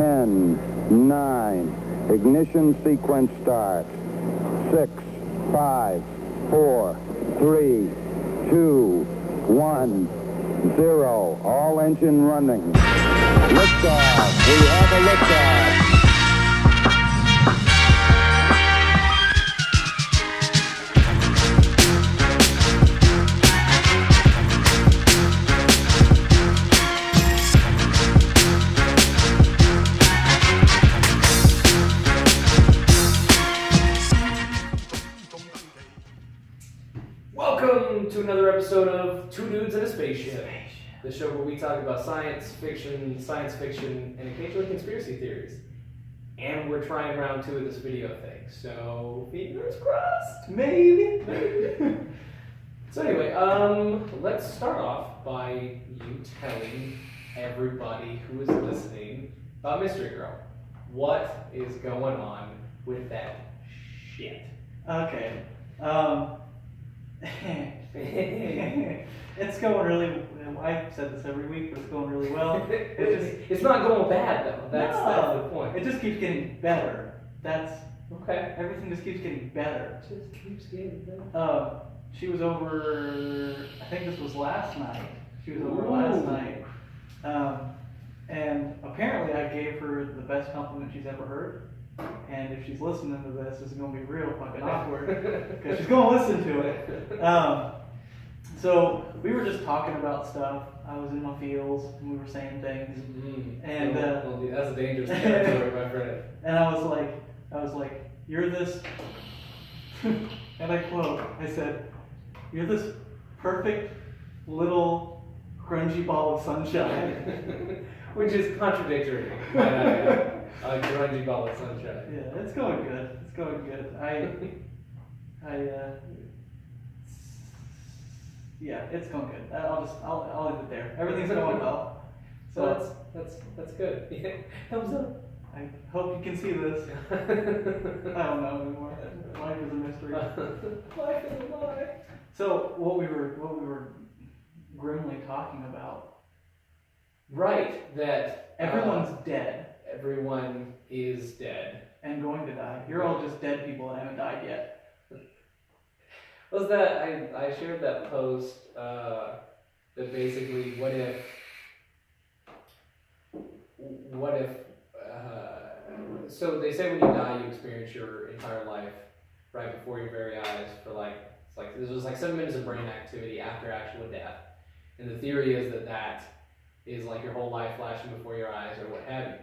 10, 9. Ignition sequence start. 6, 5, 4, 3, 2, 1, 0. All engine running. Liftoff. We have a liftoff. Welcome to another episode of Two Dudes in a Spaceship, the show where we talk about science fiction, and occasionally conspiracy theories. And we're trying round 2 of this video thing, so fingers crossed, maybe. So anyway, let's start off by you telling everybody who is listening about Mystery Girl. What is going on with that shit? Okay. It's going really. I said this every week, but it's going really well. It's not going bad though. That's the point. It just keeps getting better. That's okay. Everything just keeps getting better. Just keeps getting better. She was over. I think this was last night. She was over last night. And apparently I gave her the best compliment she's ever heard. And if she's listening to this, it's going to be real fucking awkward because she's going to listen to it. So we were just talking about stuff. I was in my feels and we were saying things. Mm-hmm. And that's a dangerous territory, my friend. And I was like, you're this. And I quote. I said, "You're this perfect little grungy ball of sunshine." Which is contradictory. A grungy ball of sunshine. Yeah, it's going good. It's going good. Yeah, it's going good. I'll leave it there. Everything's going well. So that's good. Yeah. Thumbs up. I hope you can see this. I don't know anymore. Life is a mystery. Life is a lie. So what we were grimly talking about. Right, that everyone's dead. Everyone is dead. And going to die. You're all just dead people that haven't died yet. Was that I shared that post that basically what if so they say when you die you experience your entire life right before your very eyes for there's just 7 minutes of brain activity after actual death, and the theory is that is like your whole life flashing before your eyes or what have you.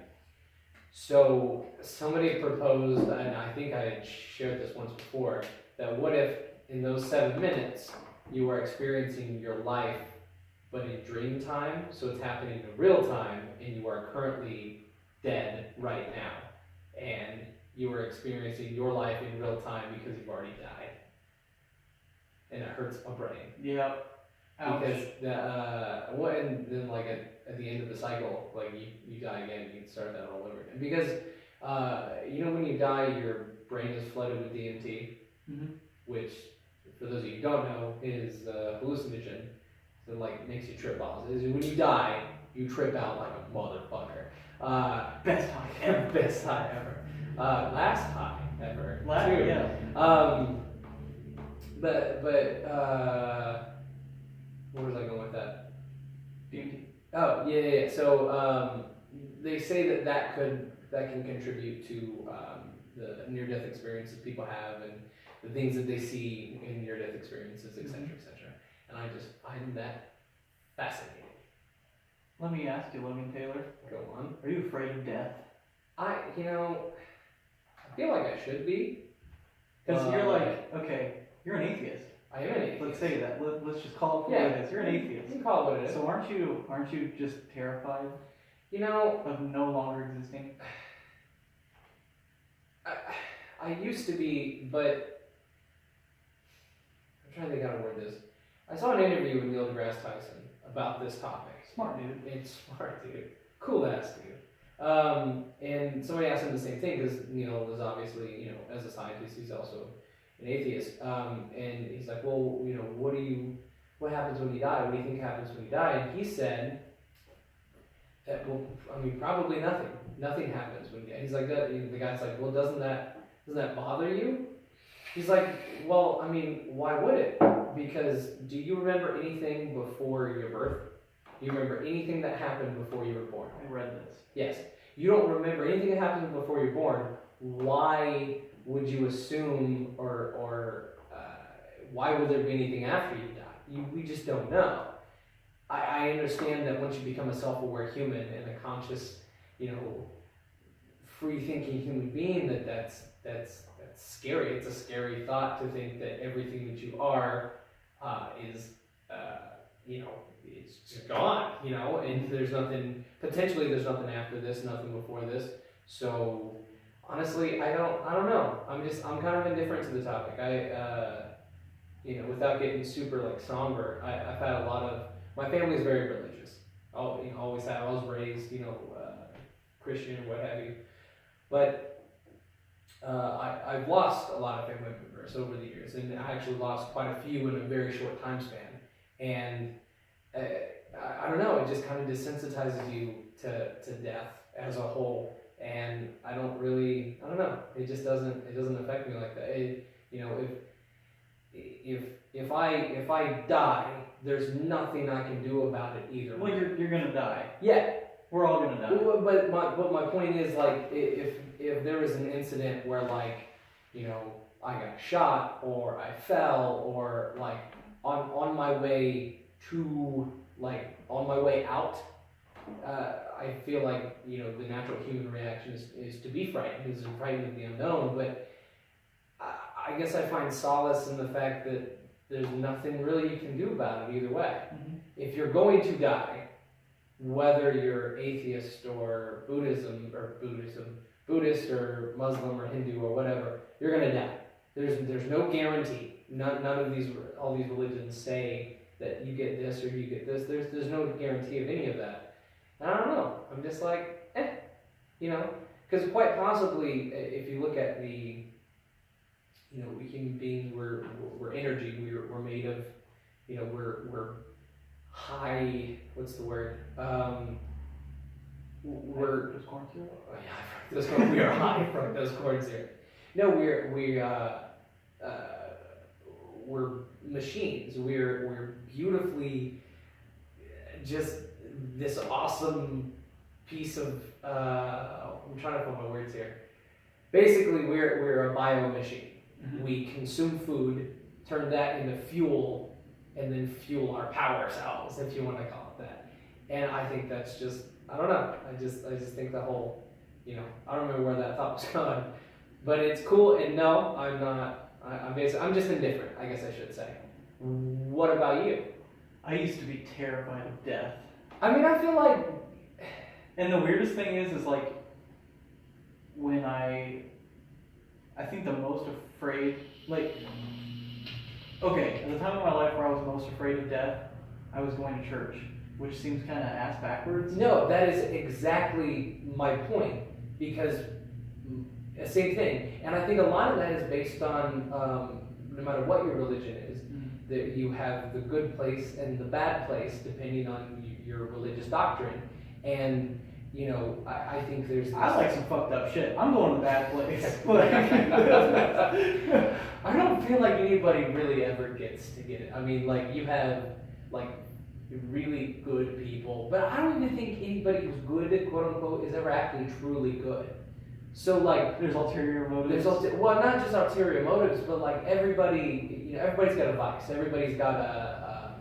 So somebody proposed, and I think I had shared this once before, that what if in those 7 minutes you are experiencing your life but in dream time, so it's happening in real time and you are currently dead right now, and you are experiencing your life in real time because you've already died. And it hurts my brain. Yep. Ouch. Because and then at the end of the cycle, you die again, you can start that all over again. Because when you die, your brain is flooded with DMT, which for those of you who don't know is a hallucinogen that makes you trip balls. When you die, you trip out like a motherfucker. Best high ever. Best high ever. Last high ever. Too. Yeah. But where was I going with that? DMT. Oh, yeah. So they say that can contribute to the near-death experiences people have and the things that they see in near-death experiences, etc., etc. And I just find that fascinating. Let me ask you, Logan Taylor. Go on. Are you afraid of death? I feel like I should be. Because you're an atheist. I am an atheist. Let's say that. Let's just call it what it is. You're an atheist. You can call it what it is. So aren't you just terrified? Of no longer existing? I used to be, but I'm trying to think how to word this. I saw an interview with Neil deGrasse Tyson about this topic. Smart dude. It's smart dude. Cool ass dude. And somebody asked him the same thing because Neil is obviously, as a scientist, he's also an atheist. And he's like, well, what happens when you die? What do you think happens when you die? And he said Well, I mean, probably nothing. Nothing happens when he's like that. The guy's like, well, doesn't that bother you? He's like, well, I mean, why would it? Because do you remember anything before your birth? Do you remember anything that happened before you were born? I read this. Yes. You don't remember anything that happened before you're born. Why would you assume, or why would there be anything after you die? We just don't know. I understand that once you become a self-aware human and a conscious, free-thinking human being, that's scary. It's a scary thought to think that everything that you are is, it's just gone, and there's nothing after this, nothing before this. So honestly, I don't know. I'm kind of indifferent to the topic. Without getting super somber, I've had a lot of, my family is very religious. Always have. I was raised, Christian or what have you. But I've lost a lot of family members over the years, and I actually lost quite a few in a very short time span. And I don't know, it just kind of desensitizes you to death as a whole. And I don't know, it just doesn't affect me like that. If I die, there's nothing I can do about it either. Well, you're gonna die. Yeah. We're all gonna die. But my point is, if there was an incident where I got shot or I fell or on my way to on my way out, I feel like the natural human reaction is to be frightened, is frightened of the unknown. But I guess I find solace in the fact that there's nothing really you can do about it either way. Mm-hmm. If you're going to die, whether you're atheist or Buddhist or Muslim or Hindu or whatever, you're gonna die. There's no guarantee. None of all these religions say that you get this or you get this. There's no guarantee of any of that. And I don't know. I'm just like, because quite possibly, if you look at the, we human beings, we're energy. We're made of, we're high. What's the word? We're fructose corn syrup. Oh, yeah, fructose corn. We are high fructose corn syrup. No, we're machines. We're beautifully just this awesome piece of. I'm trying to find my words here. Basically, we're a bio machine. Mm-hmm. We consume food, turn that into fuel, and then fuel our power cells, if you want to call it that. And I think that's just, I don't know. I just think the whole, I don't remember where that thought was going, but it's cool. And no, I'm not. I'm just indifferent, I guess I should say. What about you? I used to be terrified of death. I mean, I feel like, and the weirdest thing is when I think the most afraid, okay, at the time of my life where I was most afraid of death, I was going to church, which seems kind of ass backwards. No, that is exactly my point, because same thing. And I think a lot of that is based on, no matter what your religion is, that you have the good place and the bad place depending on your religious doctrine. And I think there's this, I like some fucked up shit. I'm going to the bad place. I don't feel like anybody really ever gets to get it. I mean, you have really good people, but I don't even think anybody who's good, quote unquote, is ever actually truly good. So there's ulterior motives. Well, not just ulterior motives, but everybody, everybody's got a vice. Everybody's got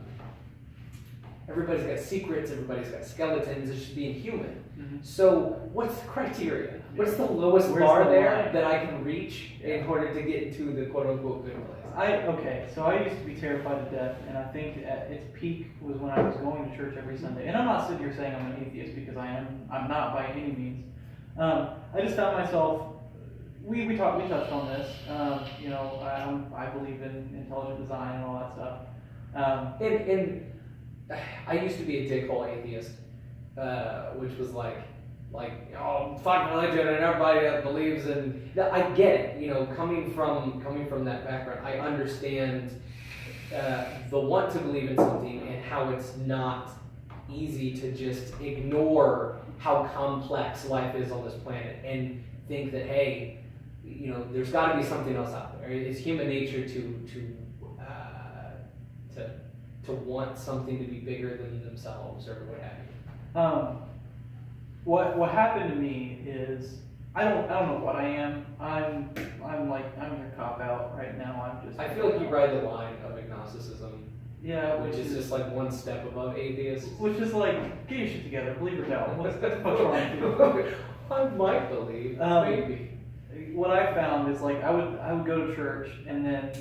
secrets. Everybody's got skeletons. It's just being human. Mm-hmm. So what's the criteria? What's the lowest bar there that I can reach in order to get into the quote unquote good place? So I used to be terrified of death, and I think at its peak was when I was going to church every Sunday. And I'm not sitting here saying I'm an atheist, because I'm not by any means. I just found myself, we touched on this, I believe in intelligent design and all that stuff. And I used to be a dickhole atheist, which was fuck religion and everybody that believes in. I get it, coming from that background, I understand the want to believe in something and how it's not easy to just ignore how complex life is on this planet and think that, hey, there's got to be something else out there. It's human nature to want something to be bigger than themselves or what have you. What happened to me is I don't know what I am. I'm your cop out right now. I feel like you ride the line of agnosticism. Yeah, which is just like one step above atheist. Which is like, get your shit together, believe or don't. What's wrong with you? I might believe, maybe. What I found is like I would go to church and then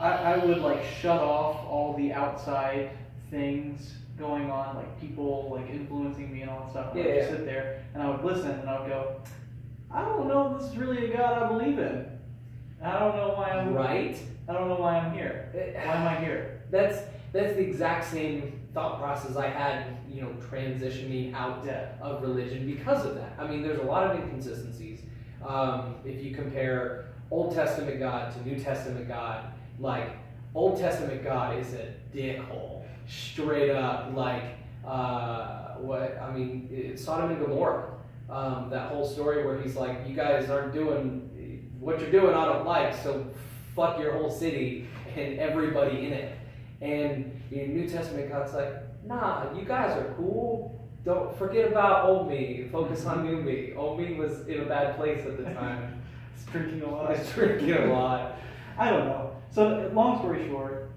I would like shut off all the outside things going on, like people like influencing me and all that stuff. And I would just sit there and I would listen and I would go, I don't know if this is really a God I believe in. I don't know why I'm right. I don't know why I'm here. Why am I here? That's the exact same thought process I had, transitioning out of religion because of that. I mean, there's a lot of inconsistencies. If you compare Old Testament God to New Testament God, like Old Testament God is a dickhole, straight up. Like Sodom and Gomorrah. That whole story where he's like, you guys aren't doing what you're doing, I don't like, so fuck your whole city and everybody in it. And New Testament God's like, nah, you guys are cool. Don't forget about old me. Focus on new me. Old me was in a bad place at the time. It's drinking a lot. I don't know. So long story short,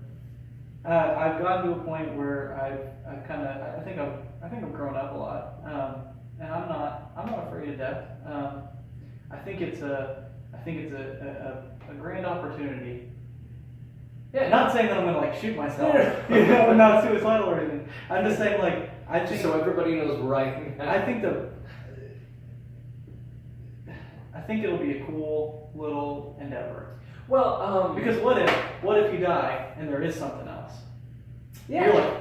I've gotten to a point where I think I've grown up a lot, and I'm not afraid of death. I think it's a grand opportunity. Yeah. Not saying that I'm gonna like shoot myself, I'm not suicidal or anything. I'm just saying like I think so everybody knows right. I think it'll be a cool little endeavor. Well, because what if you die and there is something else? Yeah. You're like,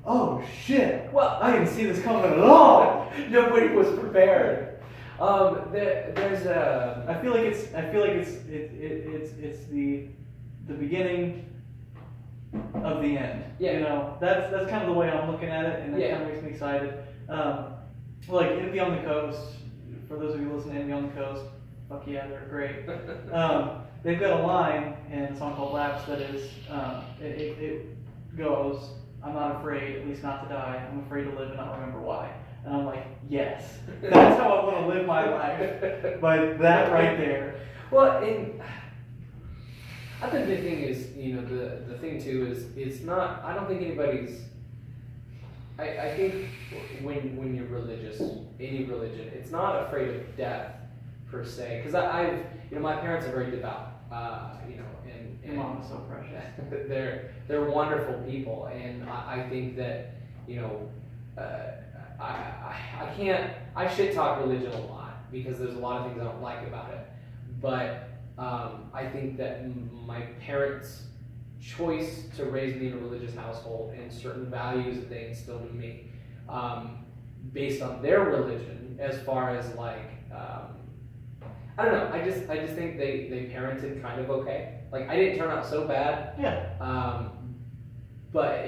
oh shit! Well, I didn't see this coming at all. Nobody was prepared. There's a. I feel like it's the beginning of the end. Yeah. That's kind of the way I'm looking at it, and that kind of makes me excited. Like Envy on the Coast. For those of you listening to Envy on the Coast, fuck yeah, they're great. They've got a line in a song called Lapse that is, it goes, I'm not afraid, at least not to die. I'm afraid to live and not remember why. And I'm like, yes, that's how I want to live my life. But that right there. Well, I think the thing is, the thing too is, it's not, I don't think anybody's, I think when you're religious, any religion, it's not afraid of death per se. Because my parents are very devout, and your mom is so precious. they're wonderful people, and I think that, I shit talk religion a lot because there's a lot of things I don't like about it. But I think that my parents' choice to raise me in a religious household and certain values that they instilled in me, based on their religion, as far as like, I don't know. I just think they parented kind of okay. Like I didn't turn out so bad. Yeah. But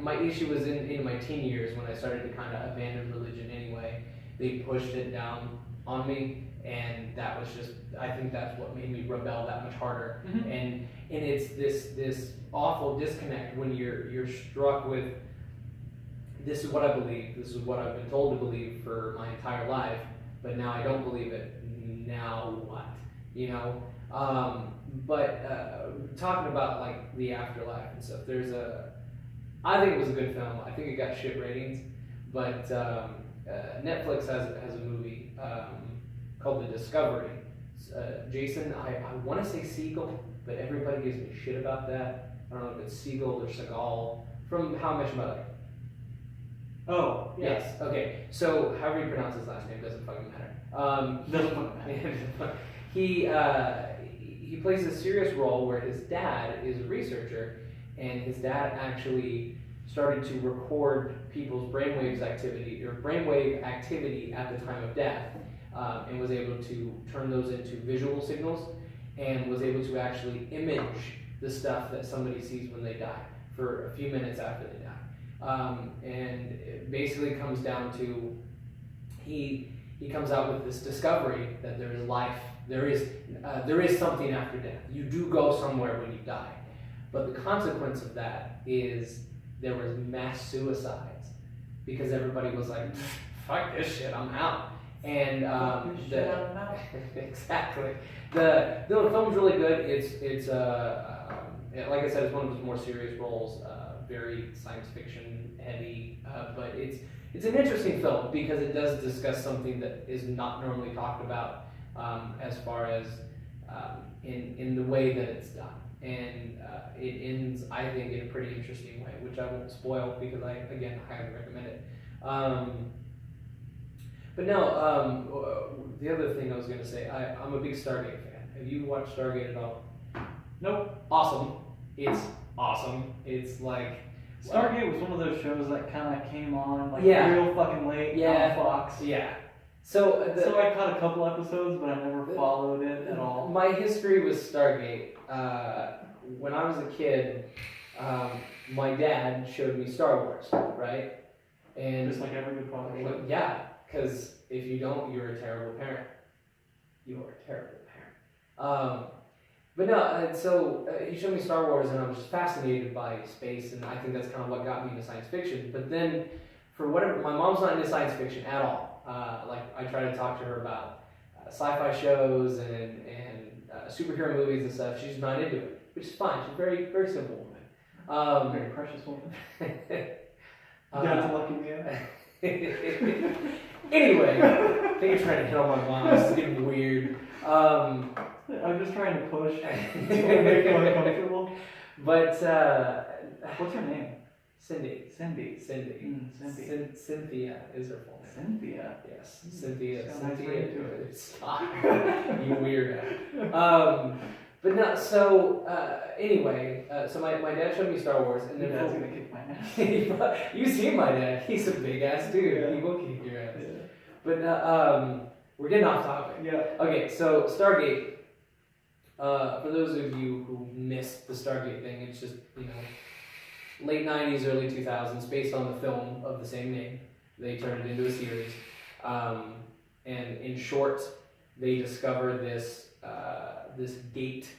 my issue was in my teen years when I started to kind of abandon religion anyway. They pushed it down on me, and that was just, I think that's what made me rebel that much harder. Mm-hmm. And it's this awful disconnect when you're struck with, this is what I believe, this is what I've been told to believe for my entire life, but now I don't believe it. Now what? But talking about like the afterlife and stuff, I think it was a good film. I think it got shit ratings, but Netflix has a movie called The Discovery. Jason, I want to say Segel, but everybody gives me shit about that. I don't know if it's Segel or Seagal from How I Met Your Mother. Oh, yes. Okay. So however you pronounce his last name doesn't fucking matter. He plays a serious role where his dad is a researcher, and his dad actually started to record people's brainwave activity at the time of death, and was able to turn those into visual signals, and was able to actually image the stuff that somebody sees when they die for a few minutes after they die. And it basically comes down to he comes out with this discovery that there is life, there is something after death. You do go somewhere when you die. But the consequence of that is there was mass suicides because everybody was like, fuck this shit, I'm out. And exactly. The film's really good. It's like I said, it's one of his more serious roles, very science fiction heavy, but it's an interesting film because it does discuss something that is not normally talked about as far as in the way that it's done. And it ends, I think, in a pretty interesting way, which I won't spoil because I highly recommend it. But no, the other thing I was going to say, I'm a big Stargate fan. Have you watched Stargate at all? Nope. Awesome. It's awesome. It's like... Stargate was one of those shows that kind of came on like Yeah. real fucking late on Fox. Yeah. So I caught a couple episodes, but I never followed it at all. My history with Stargate, when I was a kid, my dad showed me Star Wars, right? And just like every good father should. Yeah, because if you don't, you're a terrible parent. You are a terrible parent. But no, so he showed me Star Wars, and I was just fascinated by space, and I think that's kind of what got me into science fiction. But then, for whatever, my mom's not into science fiction at all. Like I try to talk to her about sci-fi shows and superhero movies and stuff. She's not into it, which is fine. She's a very, very simple woman. Very precious woman. Dad's a lucky man. Anyway, I think you're trying to hit on my mom. This is getting weird. I'm just trying to push to make you uncomfortable. But what's her name? Cindy. Cindy. Cynthia is her full name. Cynthia. Yes, Cynthia. Sounds Cynthia. right to it. Stop. You weirdo. But no. So anyway, so my dad showed me Star Wars, and then Dad's gonna kick my ass. You've seen my dad. He's a big ass dude. Yeah. He will kick your ass. Yeah. But we're getting off topic. Yeah. Okay, so Stargate. For those of you who missed the Stargate thing, it's just, late 90s, early 2000s, based on the film of the same name. They turned it into a series. And in short, they discover this gate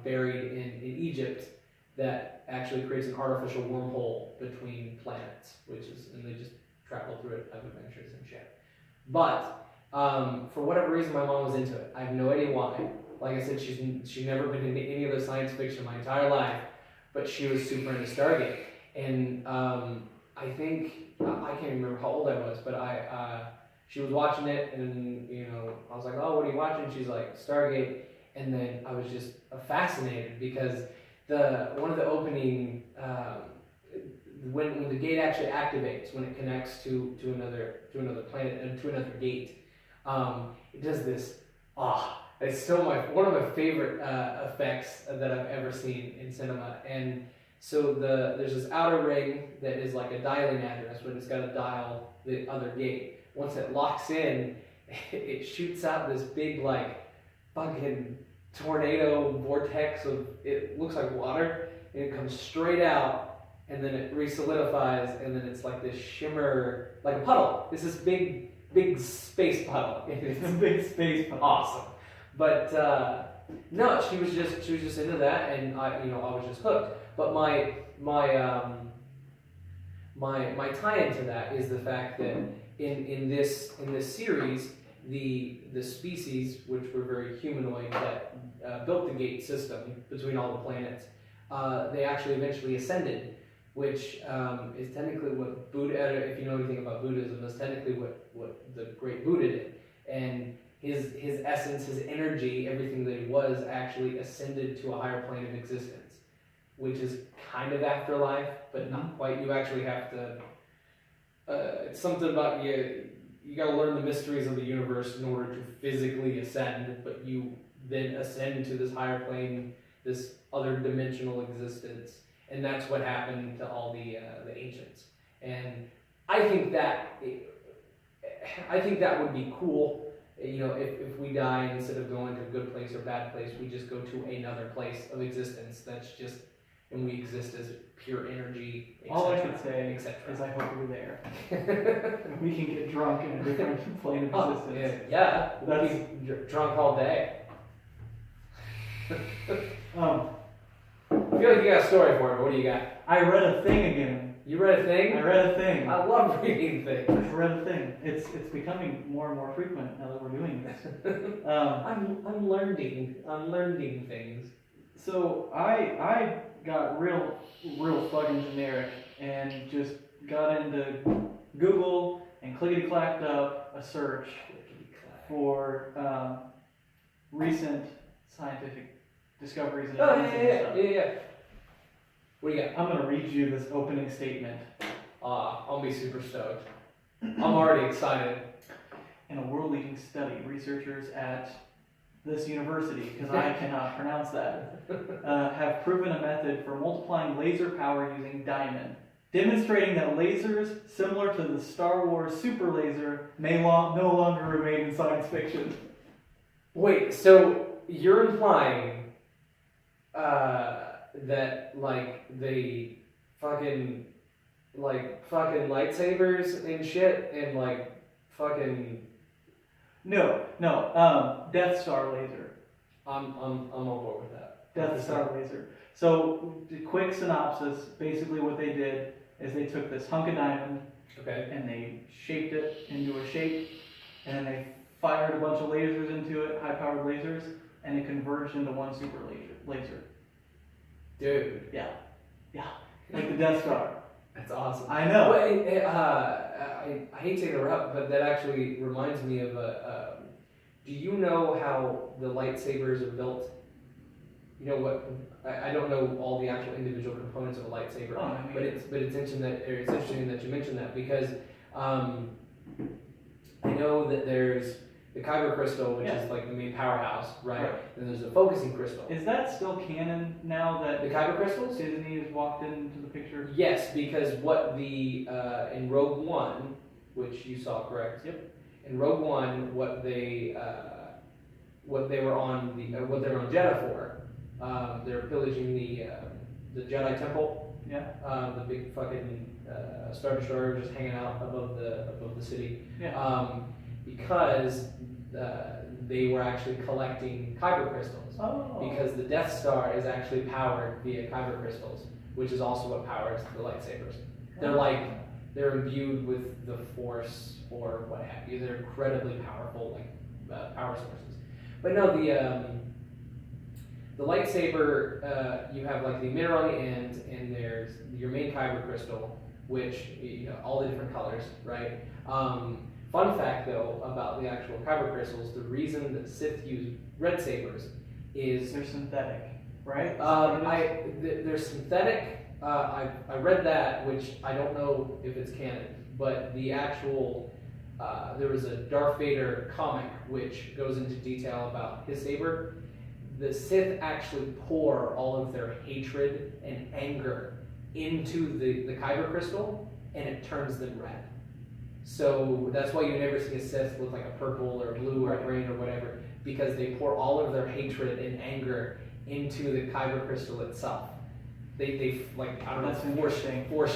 buried in Egypt that actually creates an artificial wormhole between planets, and they just travel through it, have adventures and shit. But for whatever reason, my mom was into it. I have no idea why. Like I said, she's never been into any other science fiction my entire life, but she was super into Stargate. And I think, I can't remember how old I was, but she was watching it, and I was like, oh, what are you watching? She's like, Stargate. And then I was just fascinated because one of the opening, when the gate actually activates, when it connects to another planet and to another gate, it does this, it's still one of my favorite effects that I've ever seen in cinema. And so there's this outer ring that is like a dialing address, but it's got to dial the other gate. Once it locks in, it shoots out this big fucking tornado vortex it looks like water, and it comes straight out, and then it re-solidifies, and then it's like this shimmer, like a puddle. It's this big space puddle. It's a big space puddle. Awesome. But no, she was just into that, and I was just hooked. But my tie into that is the fact that in this series, the species, which were very humanoid, that built the gate system between all the planets, they actually eventually ascended, which is technically what Buddha, if you know anything about Buddhism, is technically what the great Buddha did. And his essence, his energy, everything that he was, actually ascended to a higher plane of existence, which is kind of afterlife, but not quite. You actually have to, it's something about you got to learn the mysteries of the universe in order to physically ascend, but you then ascend to this higher plane, this other dimensional existence, and that's what happened to all the ancients. And I think that would be cool. If we die, instead of going to a good place or bad place, we just go to another place of existence that's just and we exist as pure energy, etc. All I can say etc. is I hope we're there. We can get drunk in a different plane of existence. Yeah, we'll be drunk all day. I feel like you got a story for me. What do you got? I read a thing again. You read a thing? I read a thing. I love reading things. I read a thing. It's becoming more and more frequent now that we're doing this. I'm learning things. So I got real fucking generic and just got into Google and clickety-clacked up a search for recent scientific discoveries and advances and stuff. Yeah. What do you got? I'm gonna read you this opening statement. I'll be super stoked. I'm already excited. In a world-leading study, researchers at this university, because I cannot pronounce that, have proven a method for multiplying laser power using diamond, demonstrating that lasers similar to the Star Wars super laser may no longer remain in science fiction. Wait, so you're implying that like the fucking lightsabers and shit and like fucking No, Death Star laser. I'm on board with that. Death Star laser. So, the quick synopsis, basically what they did is they took this hunk of diamond Okay. and they shaped it into a shape, and then they fired a bunch of lasers into it, high-powered lasers, and it converged into one super laser. Dude. Yeah, like the Death Star. That's awesome. I know. Well, I hate to interrupt, but that actually reminds me of do you know how the lightsabers are built? You know what? I don't know all the actual individual components of a lightsaber, but it's interesting that you mentioned that because I know that there's the kyber crystal, which is like the main powerhouse, right? And there's a focusing crystal. Is that still canon now that The kyber crystals? Disney has walked into the picture? Yes, because what the in Rogue One, which you saw, correct? Yep. In Rogue One, what they were on Jeddah for, they're pillaging the Jedi Temple. Yeah. The big fucking Star Destroyer just hanging out above the city. Yeah. Because they were actually collecting kyber crystals. Oh. Because the Death Star is actually powered via kyber crystals, which is also what powers the lightsabers. They're imbued with the Force or what have you. They're incredibly powerful, power sources. But no, the lightsaber, you have like the emitter on the end, and there's your main kyber crystal, which all the different colors, right? Fun fact though about the actual kyber crystals, the reason that Sith use red sabers is they're synthetic, right? They're synthetic. I read that, which I don't know if it's canon, but the actual there was a Darth Vader comic which goes into detail about his saber. The Sith actually pour all of their hatred and anger into the kyber crystal, and it turns them red. So that's why you never see a Sith with like a purple or blue or green or whatever, because they pour all of their hatred and anger into the kyber crystal itself. They force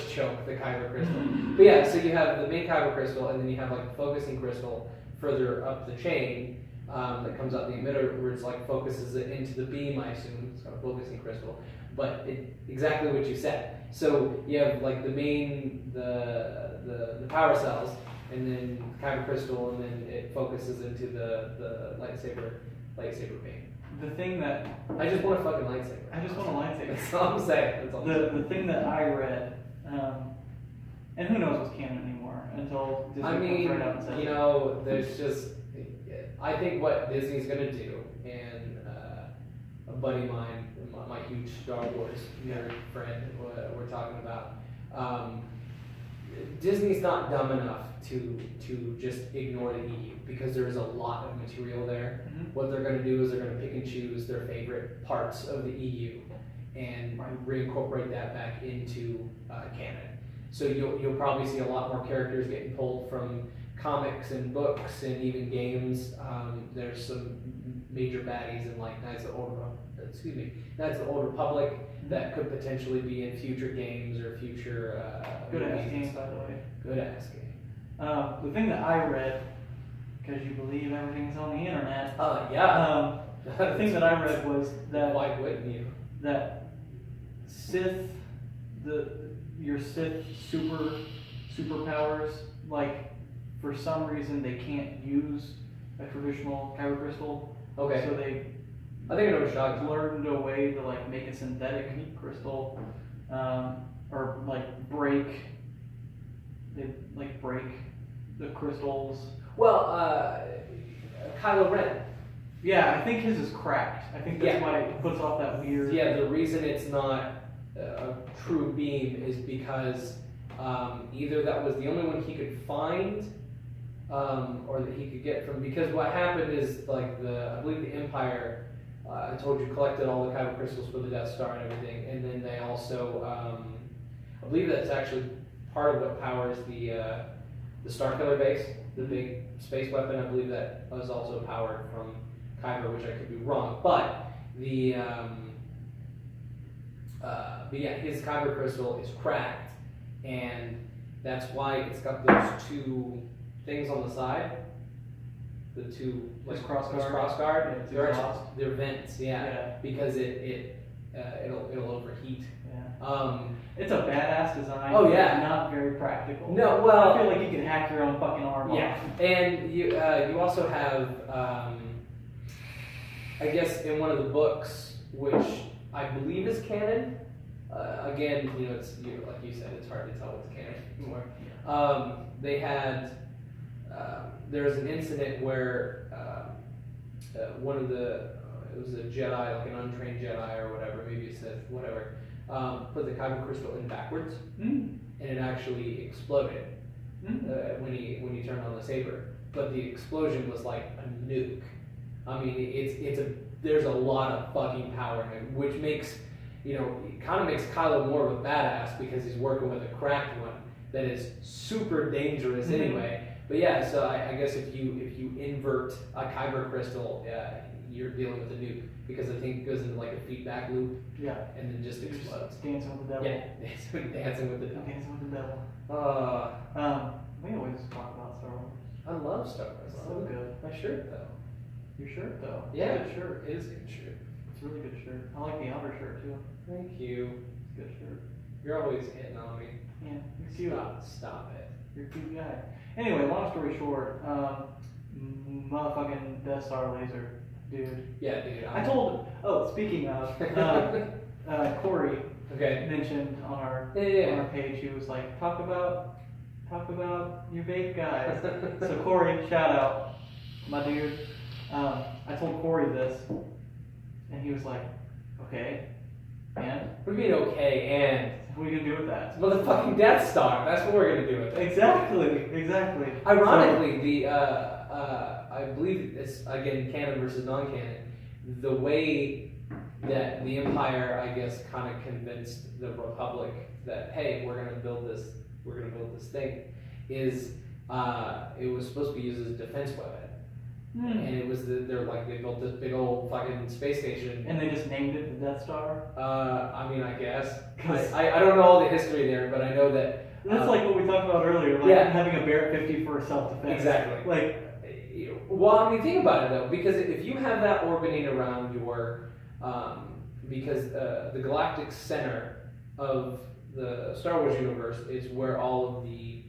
choke the kyber crystal. But yeah, so you have the main kyber crystal, and then you have like the focusing crystal further up the chain that comes out the emitter, where it's like focuses it into the beam. I assume it's called a focusing crystal, but exactly what you said. So you have like the main the power cells, and then kyber crystal, and then it focuses into the lightsaber beam. The thing that I just want a fucking lightsaber. I just want a lightsaber. That's all I'm saying. That's all. The thing that I read, and who knows what's canon anymore until Disney comes right out and says there's just, I think what Disney's gonna do, and a buddy of mine, my huge Star Wars nerd friend, we're talking about. Disney's not dumb enough to just ignore the EU, because there is a lot of material there. Mm-hmm. What they're going to do is they're going to pick and choose their favorite parts of the EU and reincorporate that back into canon. So you'll probably see a lot more characters getting pulled from comics and books and even games. There's some major baddies in like Knights of the Old excuse me, that's the old Republic that could potentially be in future games or future Good ass movies and game, stuff. by the way. Good ass game. The thing that I read, because you believe everything's on the internet. Yeah. The thing that I read was that Why wouldn't you? that Sith, your Sith superpowers, like for some reason they can't use a traditional kyber crystal. Okay. So they I think I know what you're talking about. learned a way to like make a synthetic crystal, or like break. They like break the crystals. Well, Kylo Ren. Yeah, I think his is cracked. I think that's Yeah. why it puts off that weird. Yeah, the reason it's not a true beam is because either that was the only one he could find, or that he could get from. Because what happened is like I believe the Empire, I told you, collected all the kyber crystals for the Death Star and everything, and then they also, I believe that's actually part of what powers the Starkiller base, the big space weapon. I believe that was also powered from kyber, which I could be wrong, but but yeah, his kyber crystal is cracked, and that's why it's got those two things on the side. The two His like cross guard. cross guard. Yeah, it's they're exhaust. they're vents, Yeah. because it'll overheat. Yeah. It's a badass design. Oh, yeah. But not very practical. No, well, I feel like you can hack your own fucking arm yeah, off. and you also have I guess in one of the books, which I believe is canon. Again, it's like you said, it's hard to tell what's canon anymore. They had there was an incident where one of it was a Jedi, like an untrained Jedi or whatever, maybe a Sith, whatever, put the kyber crystal in backwards, and it actually exploded when he turned on the saber. But the explosion was like a nuke. I mean, there's a lot of fucking power in it, which makes it kind of makes Kylo more of a badass because he's working with a cracked one that is super dangerous anyway. But yeah, so I guess if you invert a kyber crystal, you're dealing with a nuke because the thing goes into like a feedback loop. Yeah. And then just explodes. Dancing with the devil. Yeah, dancing with the devil. Dancing with the devil. We always talk about Star Wars. I love Star Wars. So good. My shirt though. Your shirt though. Yeah, It's a good shirt. It is a good shirt. It's a really good shirt. I like the outer shirt too. Thank you. It's a good shirt. You're always hitting on me. Yeah, you're cute. Stop it. You're a cute guy. Anyway, long story short, motherfucking Death Star laser, dude. Yeah, dude. I told. Oh, speaking of, Corey Okay. mentioned on our page. He was like, talk about your vape guys. So Corey, shout out, my dude. I told Corey this, and he was like, okay, and What do you mean okay? And what are you gonna do with that? motherfucking Death Star. That's what we're gonna do with it. Exactly. Ironically, I believe it's again canon versus non-canon. The way that the Empire, I guess, kind of convinced the Republic that hey, we're gonna build this thing, is it was supposed to be used as a defense weapon. And it was they built this big old fucking space station. And they just named it the Death Star? I mean, I guess. I don't know all the history there, but I know that. That's like what we talked about earlier, having a Barrett 50 for self-defense. Exactly. Well, I mean, think about it though, because if you have that orbiting around your, because the galactic center of the Star Wars universe is where all of the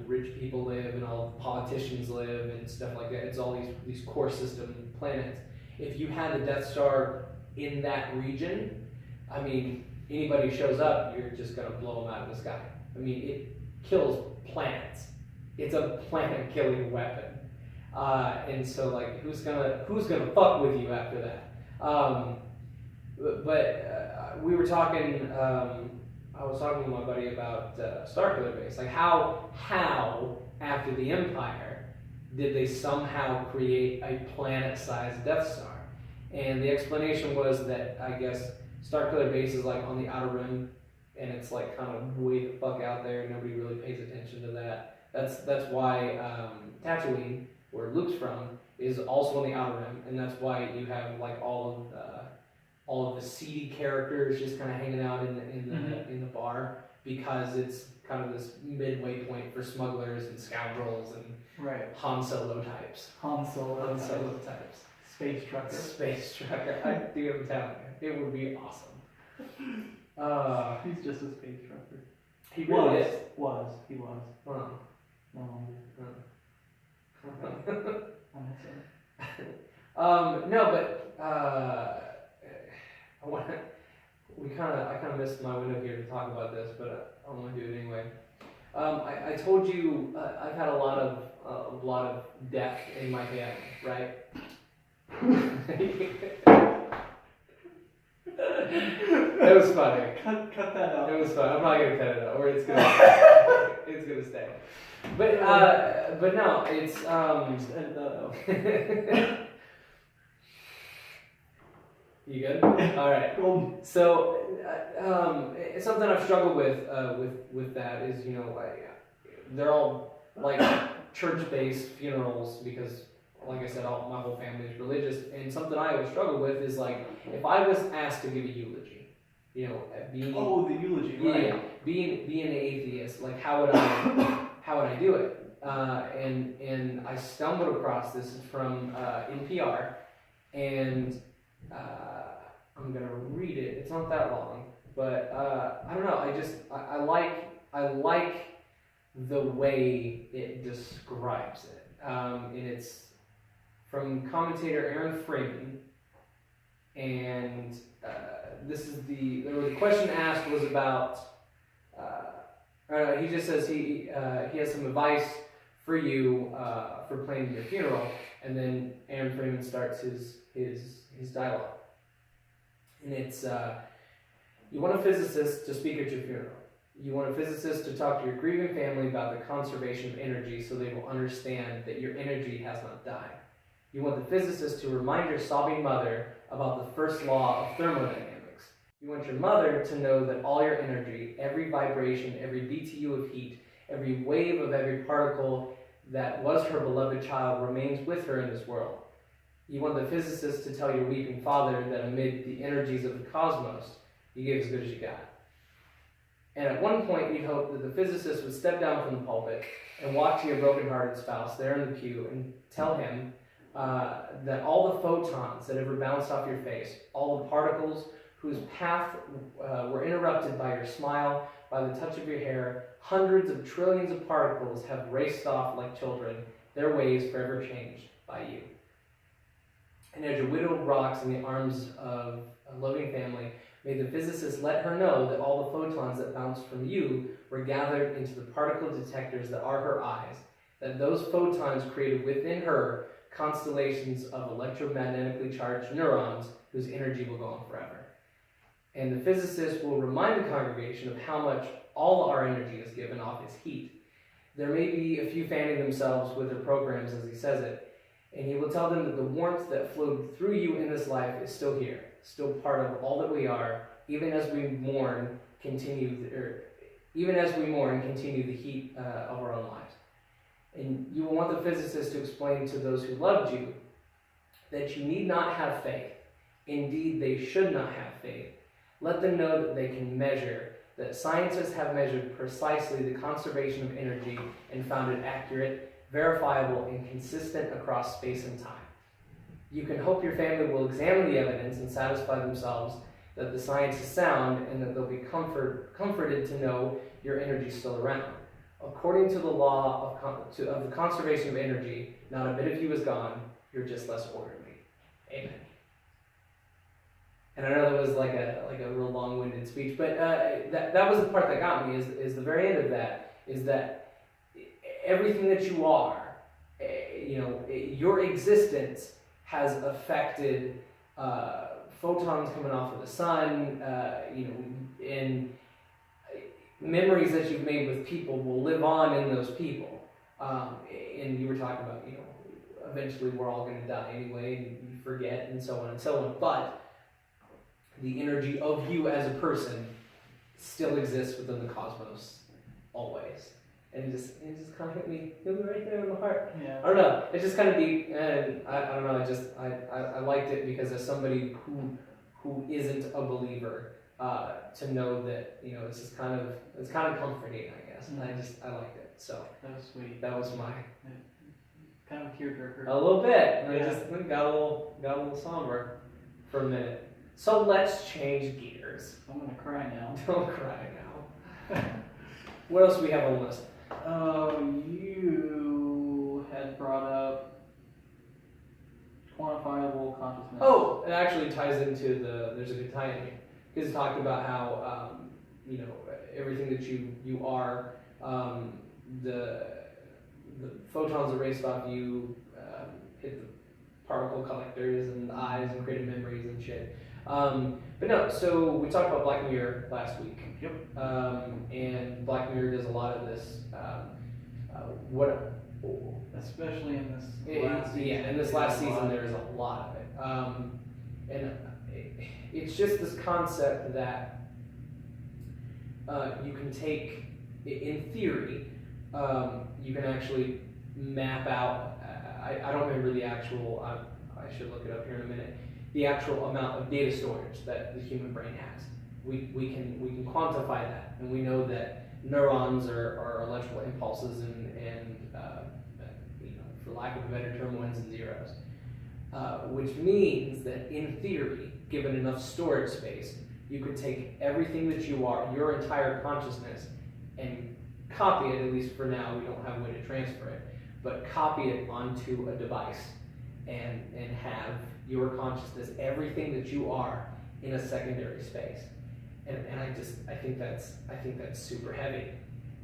rich people live and all the politicians live and stuff like that. It's all these core system planets. If you had the Death Star in that region, I mean, anybody who shows up, you're just gonna blow them out of the sky. I mean, it kills planets. It's a planet-killing weapon. And so, like, who's gonna fuck with you after that? But we were talking. I was talking with my buddy about Starkiller Base. Like, how after the Empire did they somehow create a planet-sized Death Star? And the explanation was that I guess Starkiller Base is like on the outer rim, and it's like kind of way the fuck out there. Nobody really pays attention to that. That's why Tatooine, where Luke's from, is also on the outer rim, and that's why you have like all of the seedy characters just kind of hanging out in the bar, because it's kind of this midway point for smugglers and scoundrels and Right. Han Solo types. Han Solo Types. Space trucker. Space trucker. Dude, I'm telling you, it would be awesome. He's just a space trucker. He really is. He was. Huh. No longer. Huh. I'm sorry. No, but I kind of missed my window here to talk about this, but I want to do it anyway. I told you I've had a lot of death in my family, right? That was funny. Cut that out. It was fun. I'm not gonna cut it out, or it's gonna stay. But no, it's Just edit that out. You good? All right. So it's something I've struggled with that is, you know, they're all like church-based funerals because, like I said, my whole family is religious, and something I always struggle with is like if I was asked to give a eulogy, you know, being the eulogy, right? yeah, being an atheist, like how would I do it? And I stumbled across this from NPR, and I'm gonna read it. It's not that long, but I don't know. I like the way it describes it, and it's from commentator Aaron Freeman, and the question asked was about. He just says he has some advice for you for planning your funeral, and then Aaron Freeman starts his dialogue, and it's you want a physicist to speak at your funeral. You want a physicist to talk to your grieving family about the conservation of energy so they will understand that your energy has not died. You want the physicist to remind your sobbing mother about the first law of thermodynamics. You want your mother to know that all your energy, every vibration, every BTU of heat, every wave of every particle that was her beloved child remains with her in this world. You want the physicist to tell your weeping father that amid the energies of the cosmos, you gave as good as you got. And at one point, you'd hope that the physicist would step down from the pulpit and walk to your broken-hearted spouse there in the pew and tell him that all the photons that ever bounced off your face, all the particles whose path were interrupted by your smile, by the touch of your hair, hundreds of trillions of particles have raced off like children, their ways forever changed by you. And as your widow rocks in the arms of a loving family, may the physicist let her know that all the photons that bounced from you were gathered into the particle detectors that are her eyes, that those photons created within her constellations of electromagnetically charged neurons whose energy will go on forever. And the physicist will remind the congregation of how much all our energy is given off his heat. There may be a few fanning themselves with their programs as he says it, and he will tell them that the warmth that flowed through you in this life is still here, still part of all that we are, even as we mourn, continue the heat of our own lives. And you will want the physicist to explain to those who loved you that you need not have faith. Indeed, they should not have faith. Let them know that they can measure, that scientists have measured precisely the conservation of energy and found it accurate, verifiable, and consistent across space and time. You can hope your family will examine the evidence and satisfy themselves that the science is sound and that they'll be comforted to know your energy is still around. According to the law of the conservation of energy, not a bit of you is gone, you're just less orderly. Amen. And I know that was like a real long-winded speech, but that was the part that got me, is the very end of that, is that everything that you are, your existence has affected photons coming off of the sun, and memories that you've made with people will live on in those people. And you were talking about, eventually we're all going to die anyway, and you forget, and so on and so on. But the energy of you as a person still exists within the cosmos, always. and it just kind of hit me right there in the heart. Yeah. I don't know. It's just kind of deep, and I don't know. I liked it because as somebody who isn't a believer, to know that it's kind of comforting, I guess. And I liked it. So That was sweet. that was my Kind of a tearjerker. a little bit. And Yeah. I just got a little somber for a minute. So let's change gears. I'm gonna cry now. Don't cry now. What else do we have on the list? You had brought up quantifiable consciousness. Oh, it actually ties into there's a good tie-in here. Because it talked about how, everything that you are, the photons erased off you, hit the particle collectors and the eyes and created memories and shit. But no, so we talked about Black Mirror last week. Yep. And Black Mirror does a lot of this. Especially in this last season. Yeah, in this last season there is a lot of it. And it's just this concept that you can take, in theory, you can actually map out, I don't remember the actual, I should look it up here in a minute, the actual amount of data storage that the human brain has. We can quantify that, and we know that neurons are electrical impulses and for lack of a better term, ones and zeros. Which means that in theory, given enough storage space, you could take everything that you are, your entire consciousness, and copy it, at least for now, we don't have a way to transfer it, but copy it onto a device and have your consciousness, everything that you are, in a secondary space. And I think that's super heavy.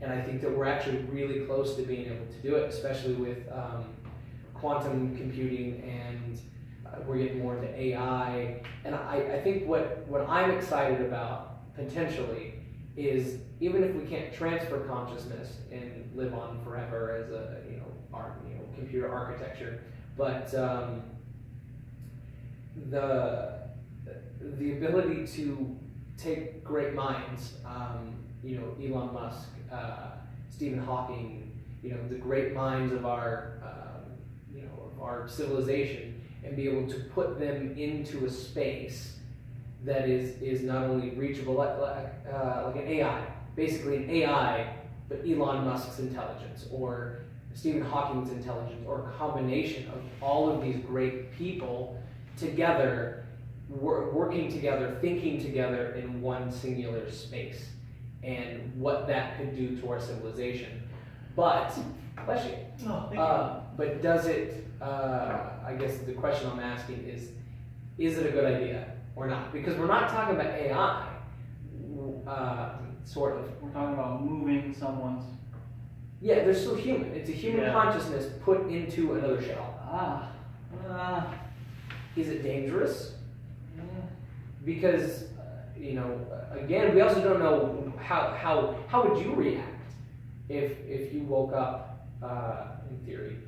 And I think that we're actually really close to being able to do it, especially with quantum computing, and we're getting more into AI. And I think what I'm excited about potentially is, even if we can't transfer consciousness and live on forever as a computer architecture, but the ability to take great minds, Elon Musk, Stephen Hawking, the great minds of our civilization, and be able to put them into a space that is not only reachable, like an AI, basically an AI, but Elon Musk's intelligence, or Stephen Hawking's intelligence, or a combination of all of these great people together, working together, thinking together in one singular space, and what that could do to our civilization. But, bless you. Oh, thank you. But does it, I guess the question I'm asking is it a good idea or not? Because we're not talking about AI, sort of. We're talking about moving someone's... Yeah, they're still human. It's a human consciousness put into another shell. Is it dangerous? Because, again, we also don't know how would you react if you woke up, in theory,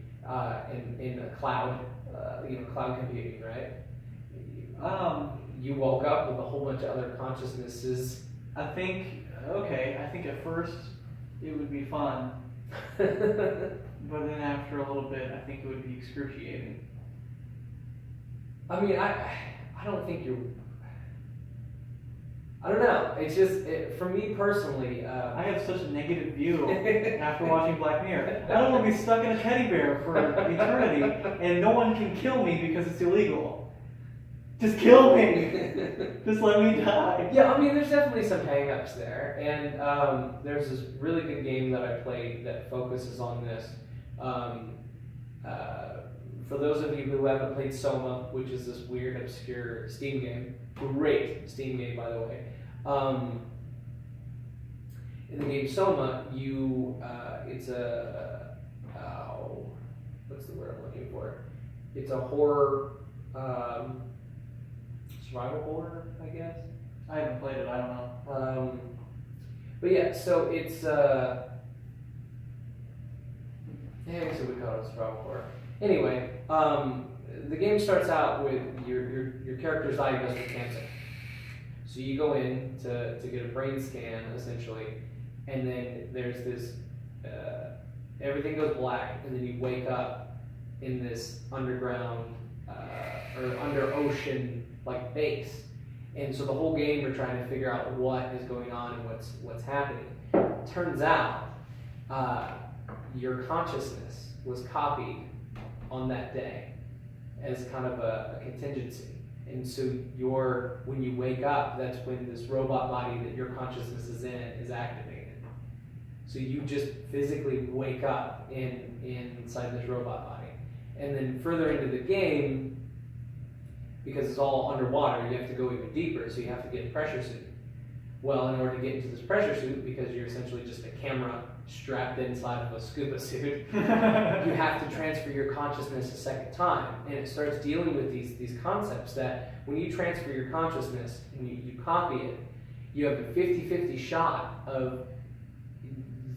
in a cloud, cloud computing, right? You woke up with a whole bunch of other consciousnesses. I think at first it would be fun, but then after a little bit, I think it would be excruciating. I mean, I don't think you're... I don't know. It's just, for me personally... I have such a negative view after watching Black Mirror. I don't want to be stuck in a teddy bear for eternity, and no one can kill me because it's illegal. Just kill me! Just let me die. Yeah, I mean, there's definitely some hang-ups there. And there's this really good game that I played that focuses on this. For those of you who haven't played Soma, which is this weird, obscure Steam game, great Steam game, by the way. In the game Soma, it's a, what's the word I'm looking for? It's a horror, survival horror, I guess. I haven't played it, I don't know. But yeah, so it's, I guess we call it survival horror. Anyway, the game starts out with your character's diagnosed with cancer. So you go in to get a brain scan, essentially, and then there's this everything goes black, and then you wake up in this underground or under ocean like base. And so the whole game you're trying to figure out what is going on and what's happening. Turns out your consciousness was copied on that day as kind of a contingency. And so when you wake up, that's when this robot body that your consciousness is in is activated. So you just physically wake up inside this robot body. And then further into the game, because it's all underwater, you have to go even deeper, so you have to get a pressure suit. Well, in order to get into this pressure suit, because you're essentially just a camera strapped inside of a scuba suit, you have to transfer your consciousness a second time. And it starts dealing with these concepts that when you transfer your consciousness and you copy it, you have a 50-50 shot of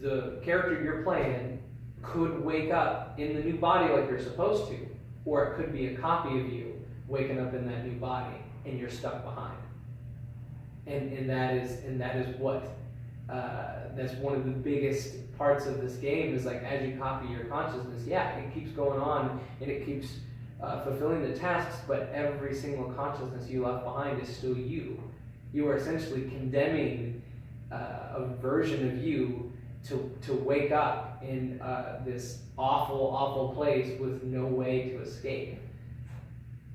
the character you're playing could wake up in the new body like you're supposed to, or it could be a copy of you waking up in that new body and you're stuck behind. And that is what that's one of the biggest parts of this game is like as you copy your consciousness, it keeps going on and it keeps fulfilling the tasks, but every single consciousness you left behind is still you. You are essentially condemning a version of you to wake up in this awful place with no way to escape.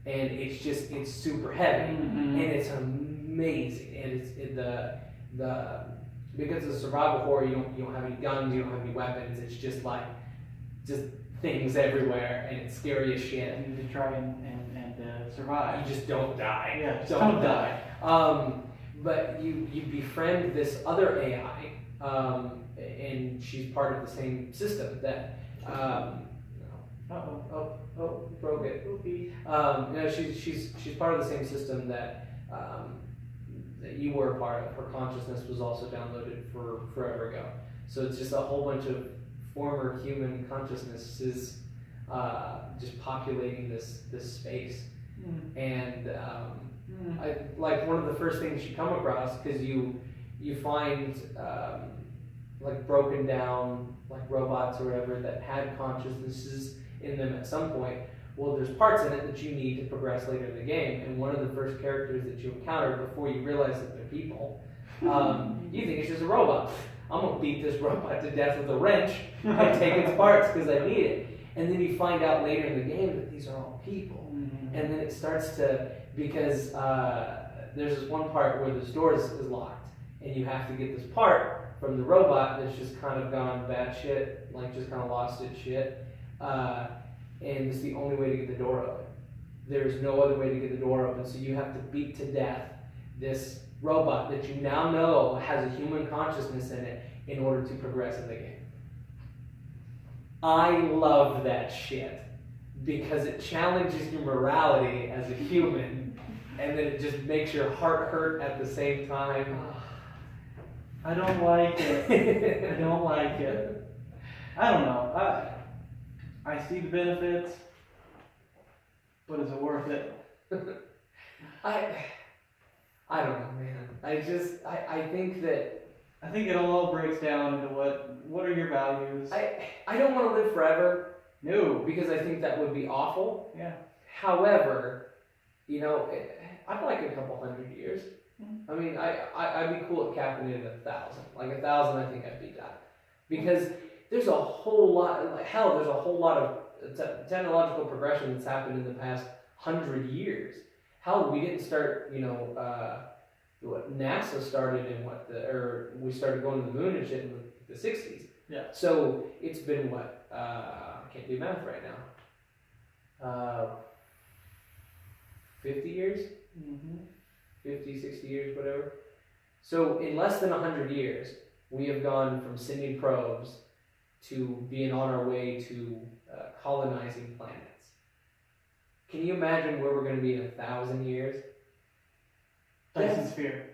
And it's super heavy, and it's amazing, and because it's survival horror, you don't have any guns, you don't have any weapons. It's just things everywhere, and it's scary as shit. You need to try and survive. You just don't die. Yeah, just don't die. But you befriend this other AI, and she's part of the same system that. Broke it. She's part of the same system that you were a part of. Her consciousness was also downloaded forever ago. So it's just a whole bunch of former human consciousnesses just populating this space. And I like one of the first things you come across, because you find like broken down like robots or whatever that had consciousnesses in them at some point. Well, there's parts in it that you need to progress later in the game, and one of the first characters that you encounter before you realize that they're people, you think it's just a robot. I'm gonna beat this robot to death with a wrench and take its parts because I need it. And then you find out later in the game that these are all people. And then it starts to, because there's this one part where this door is locked, and you have to get this part from the robot that's just kind of gone batshit, like just kind of lost its shit. And it's the only way to get the door open. There's no other way to get the door open, so you have to beat to death this robot that you now know has a human consciousness in it in order to progress in the game. I love that shit because it challenges your morality as a human, and then it just makes your heart hurt at the same time. I don't like it. I don't like it. I don't know. I see the benefits, but is it worth it? I don't know, man. I think that... I think it all breaks down into what are your values? I don't want to live forever. No. Because I think that would be awful. Yeah. However, I'd like a couple 100 years. I mean, I'd be cool at capping it at 1,000. Like 1,000, I think I'd be done. Because there's a whole lot, there's a whole lot of technological progression that's happened in the past 100 years. Hell, we didn't start, NASA started in we started going to the moon and shit in the 60s. Yeah. So it's been I can't do math right now. 50 years? 50, 60 years, whatever. So in less than 100 years, we have gone from sending probes to being on our way to colonizing planets. Can you imagine where we're going to be in 1,000 years? Dyson sphere.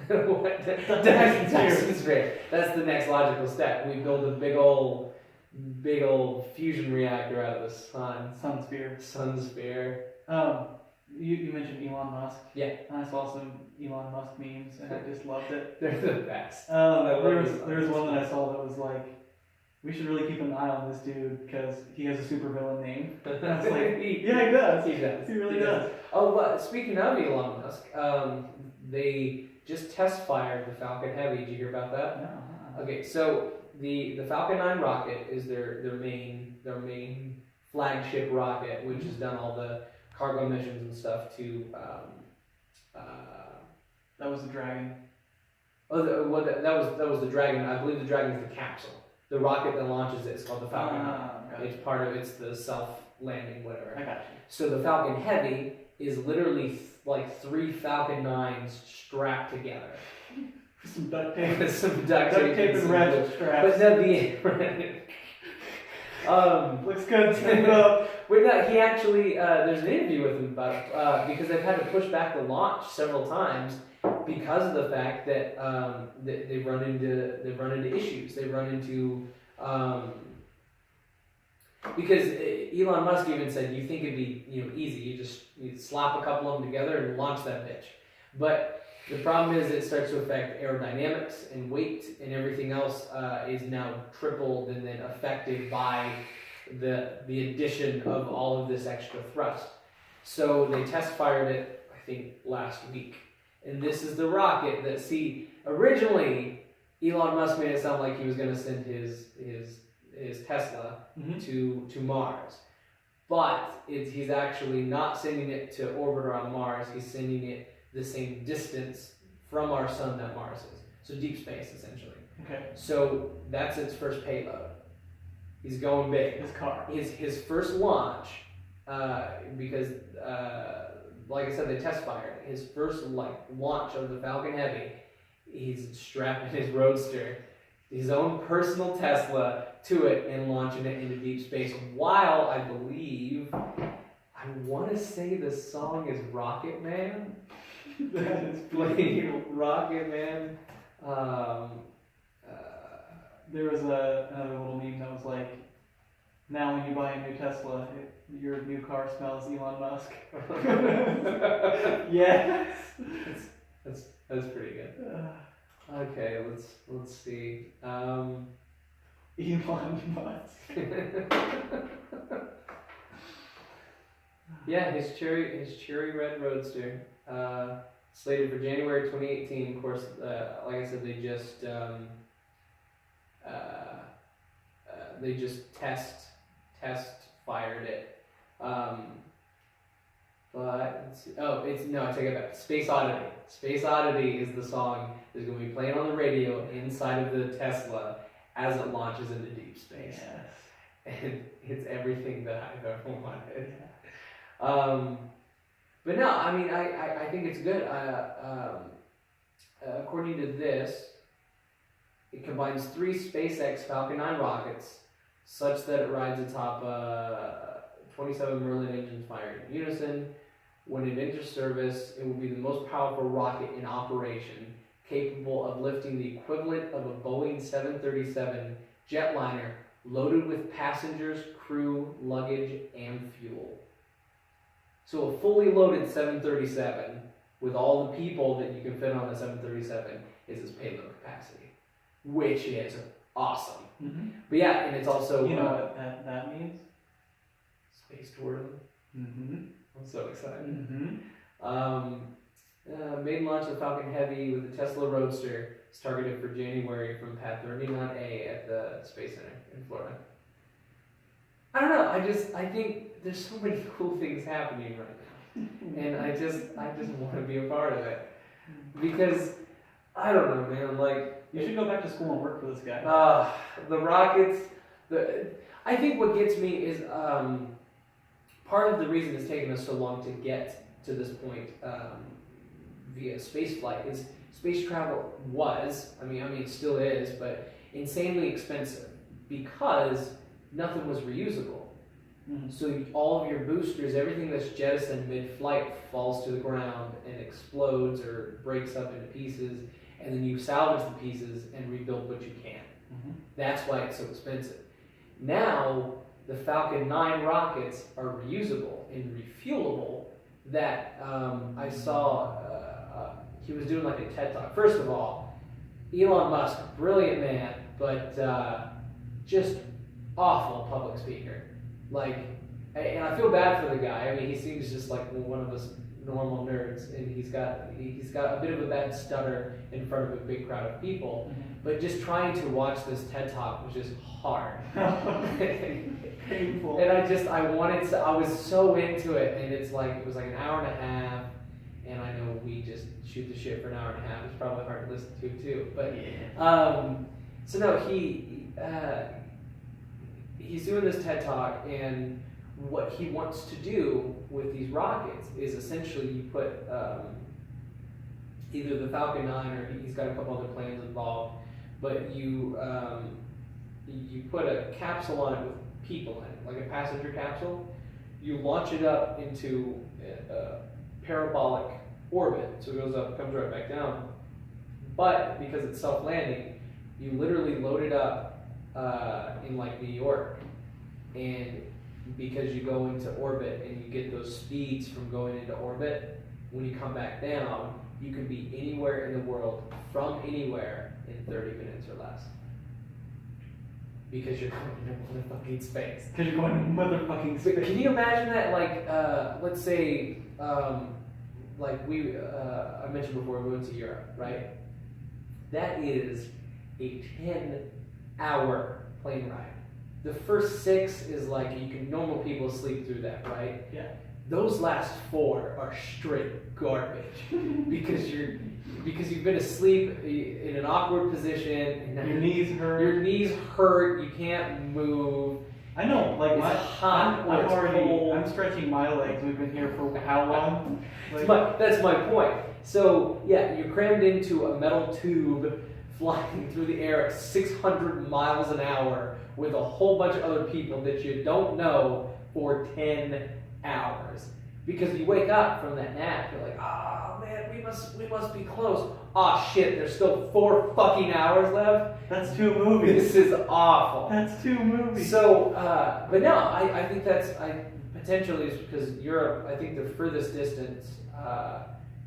What? Dyson sphere. That's the next logical step. We build a big old fusion reactor out of the sun. Sun sphere. Sun sphere. You mentioned Elon Musk. Yeah. I saw some Elon Musk memes and I just loved it. They're the best. There was one that I saw that was like we should really keep an eye on this dude because he has a supervillain name. And I was like, yeah, he does. He does. He really does. Oh, but speaking of Elon Musk, they just test fired the Falcon Heavy. Did you hear about that? No. Okay, so the Falcon 9 rocket is their main flagship rocket, which has done all the cargo missions and stuff to. That was the Dragon. Oh, that was the Dragon. I believe the Dragon is the capsule. The rocket that launches it is called the Falcon 9. It's part of it's the self-landing whatever. I got you. So the Falcon Heavy is literally like 3 Falcon 9s strapped together. Some duct tape. With some duct tape and ratchet straps. But then looks good. Send it up. Wait, no, he actually there's an interview with him about it, because they've had to push back the launch several times because of the fact that they've run into issues. They've run into because Elon Musk even said, "You think it'd be easy? You slap a couple of them together and launch that bitch." But the problem is it starts to affect aerodynamics and weight and everything else is now tripled and then affected by the addition of all of this extra thrust. So they test fired it, I think, last week. And this is the rocket that, originally Elon Musk made it sound like he was going to send his Tesla to Mars. But he's actually not sending it to orbit around Mars. He's sending it the same distance from our sun that Mars is. So deep space, essentially. Okay. So that's its first payload. He's going big. His car. His first launch, because like I said, they test fired. His first launch of the Falcon Heavy, he's strapping his Roadster, his own personal Tesla, to it and launching it into deep space. While I want to say the song is Rocket Man. That is playing Rocket Man. There was another little meme that was like, now when you buy a new Tesla, your new car smells Elon Musk. Yes. That's pretty good. Okay, let's see. Elon Musk. Yeah, his cherry red Roadster, slated for January 2018. Of course, like I said, they just test fired it. But let's see. Oh, I take it back. Space Oddity. Space Oddity is the song that's going to be playing on the radio inside of the Tesla as it launches into deep space. Yes. And it's everything that I've ever wanted. But no, I mean, I think it's good. According to this, it combines 3 SpaceX Falcon 9 rockets such that it rides atop 27 Merlin engines firing in unison. When it enters service, it will be the most powerful rocket in operation, capable of lifting the equivalent of a Boeing 737 jetliner loaded with passengers, crew, luggage, and fuel. So a fully loaded 737 with all the people that you can fit on a 737 is its payload capacity, which is awesome. Mm-hmm. But yeah, and it's also you know what that means? Space tourism. Mm-hmm. I'm so excited. Mm-hmm. Maiden launch of the Falcon Heavy with the Tesla Roadster is targeted for January from Pad 39A at the Space Center in Florida. I don't know. I think there's so many cool things happening right now, and I just want to be a part of it because I don't know, man. Like, you should go back to school and work for this guy. The rockets. I think what gets me is part of the reason it's taken us so long to get to this point via space flight is space travel was, I mean it still is, but insanely expensive because nothing was reusable. Mm-hmm. So all of your boosters, everything that's jettisoned mid-flight falls to the ground and explodes or breaks up into pieces, and then you salvage the pieces and rebuild what you can. Mm-hmm. That's why it's so expensive. Now, the Falcon 9 rockets are reusable and refuelable. That I saw, he was doing like a TED Talk. First of all, Elon Musk, brilliant man, but just awful public speaker. Like, and I feel bad for the guy. I mean, he seems just like one of us normal nerds, and he's got a bit of a bad stutter in front of a big crowd of people. Mm-hmm. But just trying to watch this TED Talk was just hard. Painful. And I was so into it, and it was like an hour and a half, and I know we just shoot the shit for an hour and a half. It's probably hard to listen to too, but so no, he's doing this TED Talk, and what he wants to do with these rockets is essentially you put either the Falcon 9 or he's got a couple other planes involved, but you put a capsule on it with people in it, like a passenger capsule. You launch it up into a parabolic orbit, so it goes up, comes right back down. But because it's self-landing, you literally load it up in like New York, and because you go into orbit and you get those speeds from going into orbit, when you come back down, you can be anywhere in the world from anywhere in 30 minutes or less. Because you're going into motherfucking space. Because you're going to motherfucking space. Can you imagine that, like, let's say, like I mentioned before, we went to Europe, right? That is a 10-hour plane ride. The first 6 is like, normal people sleep through that, right? Yeah. Those last 4 are straight garbage because you've been asleep in an awkward position. And your knees hurt. Your knees hurt. You can't move. I know, like it's hot. I'm stretching my legs. We've been here for how long? Like, that's my point. So yeah, you're crammed into a metal tube flying through the air at 600 miles an hour with a whole bunch of other people that you don't know for 10 hours. Because you wake up from that nap, you're like, oh man, we must be close. Oh shit, there's still 4 fucking hours left. That's 2 movies. This is awful. That's 2 movies. So, but no, I think potentially is because Europe, I think the furthest distance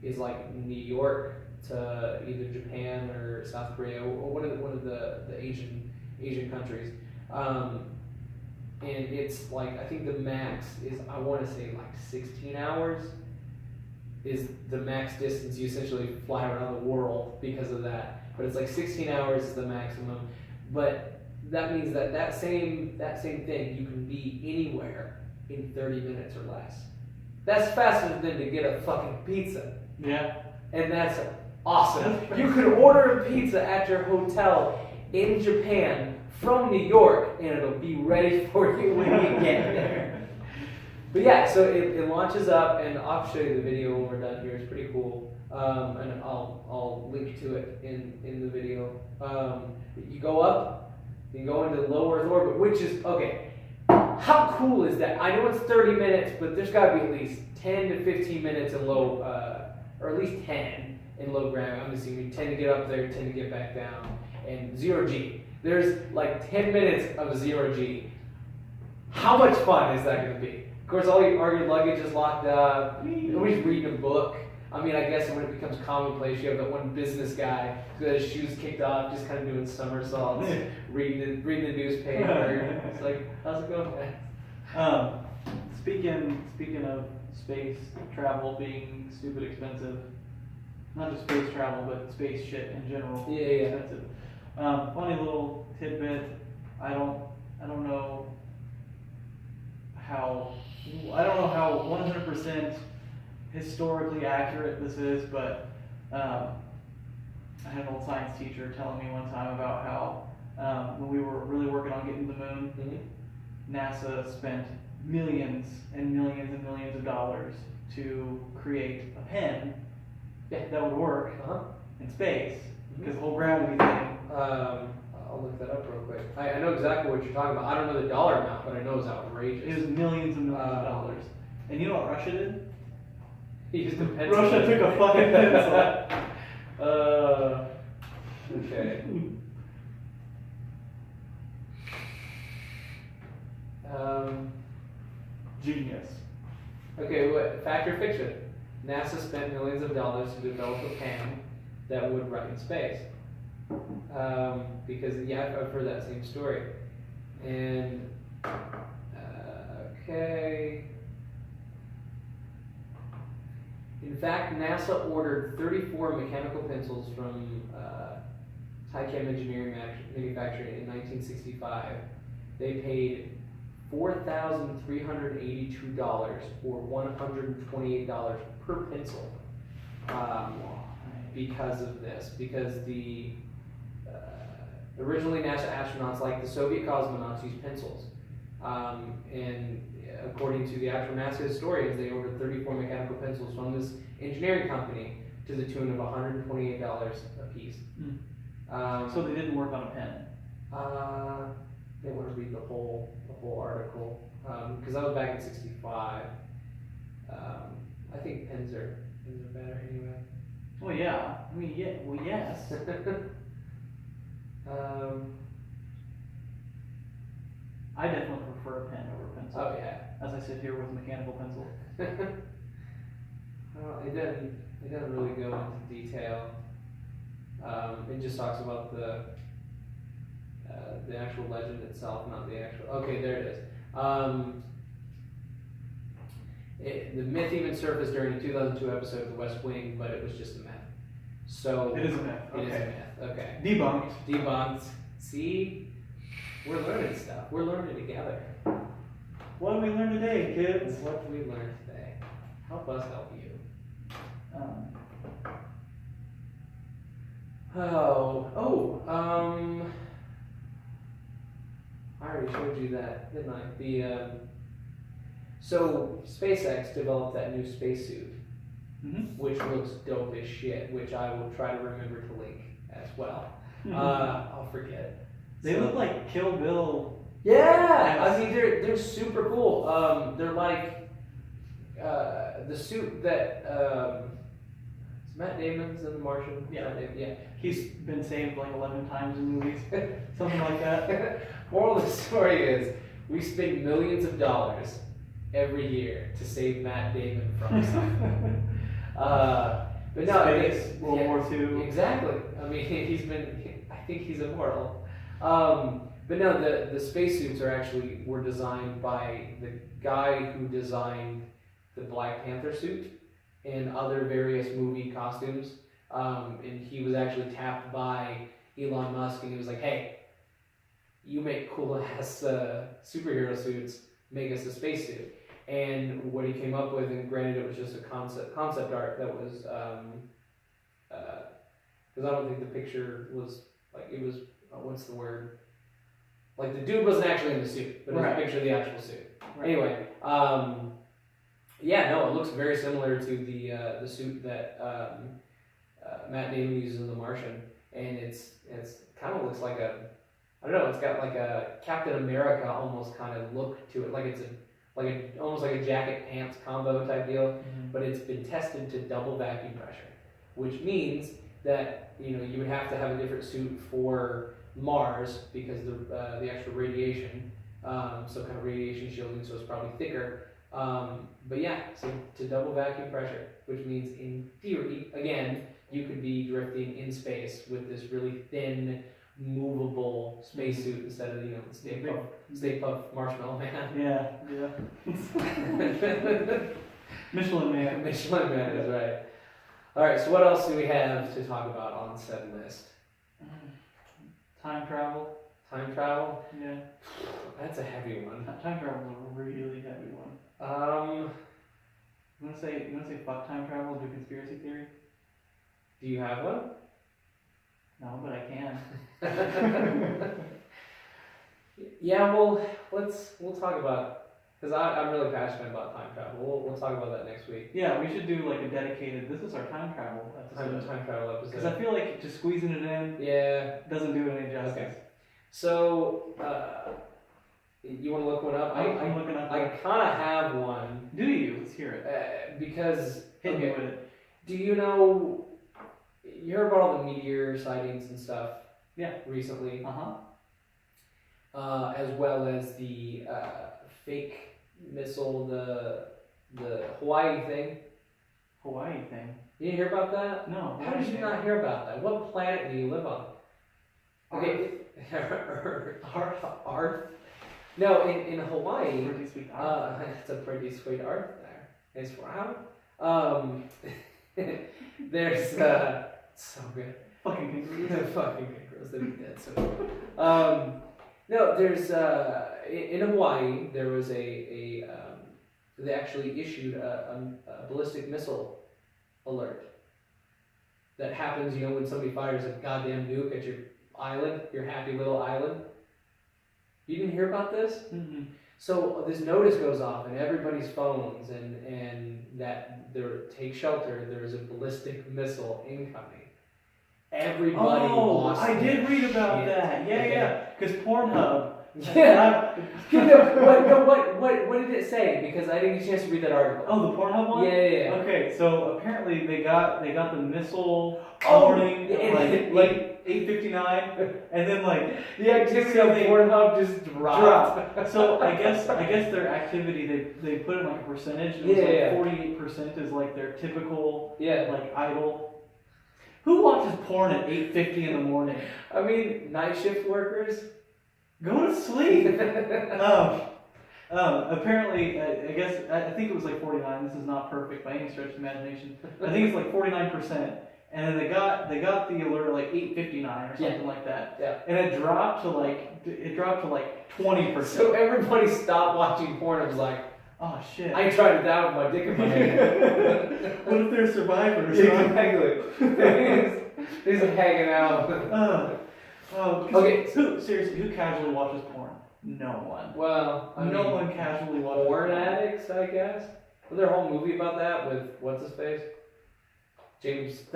is like New York to either Japan or South Korea or one of the Asian countries. And it's like, I think the max is, I want to say like 16 hours is the max distance you essentially fly around the world because of that. But it's like 16 hours is the maximum. But that means that same thing, you can be anywhere in 30 minutes or less. That's faster than to get a fucking pizza. Yeah. And that's awesome. You could order a pizza at your hotel in Japan from New York, and it'll be ready for you when you get there. But yeah, so it launches up, and I'll show you the video when we're done here. It's pretty cool, and I'll link to it in the video. You go up, you go into low Earth orbit, which is okay. How cool is that? I know it's 30 minutes, but there's got to be at least 10 to 15 minutes in low, or at least 10 in low gravity. I'm assuming 10 to get up there, 10 to get back down, and 0G. There's like 10 minutes of 0G. How much fun is that going to be? Of course, all your luggage is locked up. Nobody's reading a book. I mean, I guess when it becomes commonplace, you have that one business guy who had his shoes kicked off, just kind of doing somersaults, reading the newspaper. It's like, how's it going, man? Speaking of space travel being stupid expensive, not just space travel, but space shit in general. Yeah. Expensive. Funny little tidbit. I don't know how 100% historically accurate this is, but I had an old science teacher telling me one time about how when we were really working on getting to the moon, NASA spent millions and millions and millions of dollars to create a pen that would work in space, because the whole gravity thing. I'll look that up real quick. I know exactly what you're talking about. I don't know the dollar amount, but I know it's outrageous. It was millions and millions of dollars. And you know what Russia did? He used a pencil. Russia took a fucking pencil. Okay. Genius. Okay, what? Fact or fiction? NASA spent millions of dollars to develop a pen that would write in space. Because, yeah, I've heard that same story. And okay. In fact, NASA ordered 34 mechanical pencils from Tychem Engineering Manufacturing in 1965. They paid $4,382 or $128 per pencil because of this. Because the originally NASA astronauts, like the Soviet cosmonauts, used pencils. And according to the actual NASA historians, they ordered 34 mechanical pencils from this engineering company to the tune of $128 a piece. So they didn't work on a pen. They want to read the whole article because that was back in '65. I think pens are better anyway. Well, yeah. I mean, yeah. Well, yes. I definitely prefer a pen over a pencil. Oh yeah. As I sit here with a mechanical pencil. Well, it doesn't really go into detail. It just talks about the actual legend itself, not the actual. Okay, there it is. The myth even surfaced during the 2002 episode of The West Wing, but it was just a myth. So It is a myth. It is a Okay. myth. Okay. Debunked. Debunked. See, we're learning stuff. We're learning together. What did we learn today, kids? What did we learn today? Help us help you. I already showed you that, didn't I? So SpaceX developed that new spacesuit, which looks dope as shit, which I will try to remember to link as well. I'll forget. They look like Kill Bill. Yeah, I mean they're super cool. They're like the suit that Matt Damon's in The Martian. Yeah. Yeah. He's been saved like 11 times in movies, something like that. Moral of the story is we spend millions of dollars every year to save Matt Damon from something. But no, Space, World War II. Exactly. I mean, I think he's immortal. But no, the spacesuits were designed by the guy who designed the Black Panther suit and other various movie costumes. And he was actually tapped by Elon Musk, and he was like, "Hey, you make cool ass superhero suits, make us a spacesuit." And what he came up with, and granted it was just a concept art that was, because I don't think the picture was like, it was what's the word? Like the dude wasn't actually in the suit, but it was a picture of the actual suit. Right. Anyway, yeah, no, it looks very similar to the suit that Matt Damon uses in The Martian, and it's kind of looks like a, I don't know, it's got like a Captain America almost kind of look to it, like it's almost like a jacket pants combo type deal, but it's been tested to double vacuum pressure, which means that you would have to have a different suit for Mars because the extra radiation, so kind of radiation shielding, so it's probably thicker. But yeah, so to double vacuum pressure, which means in theory, again, you could be drifting in space with this really thin, movable spacesuit instead of Stay Puft Marshmallow Man. Yeah. Michelin Man. Michelin Man is right. All right, so what else do we have to talk about on said list? Time travel. Time travel? Yeah. That's a heavy one. Time travel is a really heavy one. You wanna say fuck time travel, do conspiracy theory? Do you have one? No, but I can. Yeah, well, we'll talk about, because I'm really passionate about time travel. We'll talk about that next week. Yeah, we should do like a dedicated, this is our time travel episode. Time travel episode. Because I feel like just squeezing it in doesn't do it any justice. Okay. So, you want to look one up? I'm looking up. I kind of have one. Do you? Let's hear it. Because, Hit me with it. Do you know, you heard about all the meteor sightings and stuff? Yeah. Recently. Uh-huh. As well as the fake missile, the Hawaii thing. Hawaii thing? You didn't hear about that? No. How did you not hear about that? What planet do you live on? Okay. Earth. No, in Hawaii, Pretty sweet art. it's a pretty sweet art there. It's wow. There's so good. Fucking kangaroos. Fucking kangaroos, they'd be dead so good. No, there's in Hawaii there was they actually issued a ballistic missile alert that happens, you know, when somebody fires a goddamn nuke at your island, your happy little island. You didn't hear about this? Mm-hmm. So this notice goes off in everybody's phones, and that take shelter. There is a ballistic missile incoming. Everybody lost. I did read about that. Yeah. Because Pornhub. Yeah. What did it say? Because I didn't get a chance to read that article. Oh, the Pornhub one? Yeah. Okay, so apparently they got the missile Oh, warning at like 8:59, and then like The activity on Pornhub just dropped. So I guess their activity they put in like a percentage. It was like 48% is like their typical like idle. Who watches porn at 8:50 in the morning? I mean, night shift workers. Go to sleep. Apparently, I think it was like 49. This is not perfect by any stretch of imagination. I think it's like 49%, and then they got the alert at like 8:59 or something like that. Yeah. And it dropped to like 20%. So everybody stopped watching porn and was like, oh shit. I tried it out with my dick in my hand. What if they're survivors? Exactly. He's like hanging out. Okay. Seriously, who casually watches porn? No one. Well, no one casually watches porn addicts, I guess. Was there a whole movie about that with what's his face? Joseph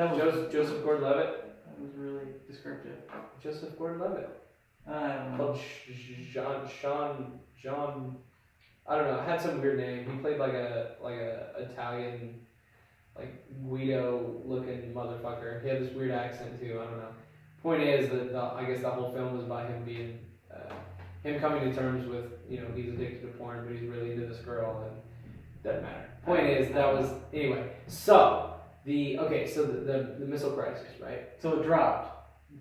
Gordon-Levitt. That was really descriptive. Joseph Gordon-Levitt. I don't know. Called John. I don't know. It had some weird name. He played like a Italian, like Guido looking motherfucker. He had this weird accent too. I don't know. Point is that I guess the whole film was by him being him coming to terms with, you know, he's addicted to porn, but he's really into this girl, and doesn't matter. Point is that was anyway. So the missile crisis, right? So it dropped.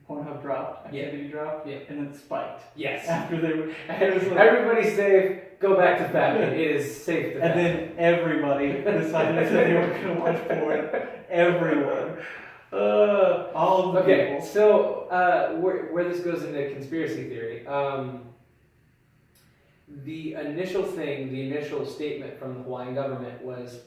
Pornhub dropped. Activity dropped. Yeah. And then spiked. Yes. After they were. Everybody's safe. Go back to fapping. It is safe to fap. And then everybody decided that they weren't going to watch porn. Everyone. All of the people. So where this goes into conspiracy theory, the initial statement from the Hawaiian government was,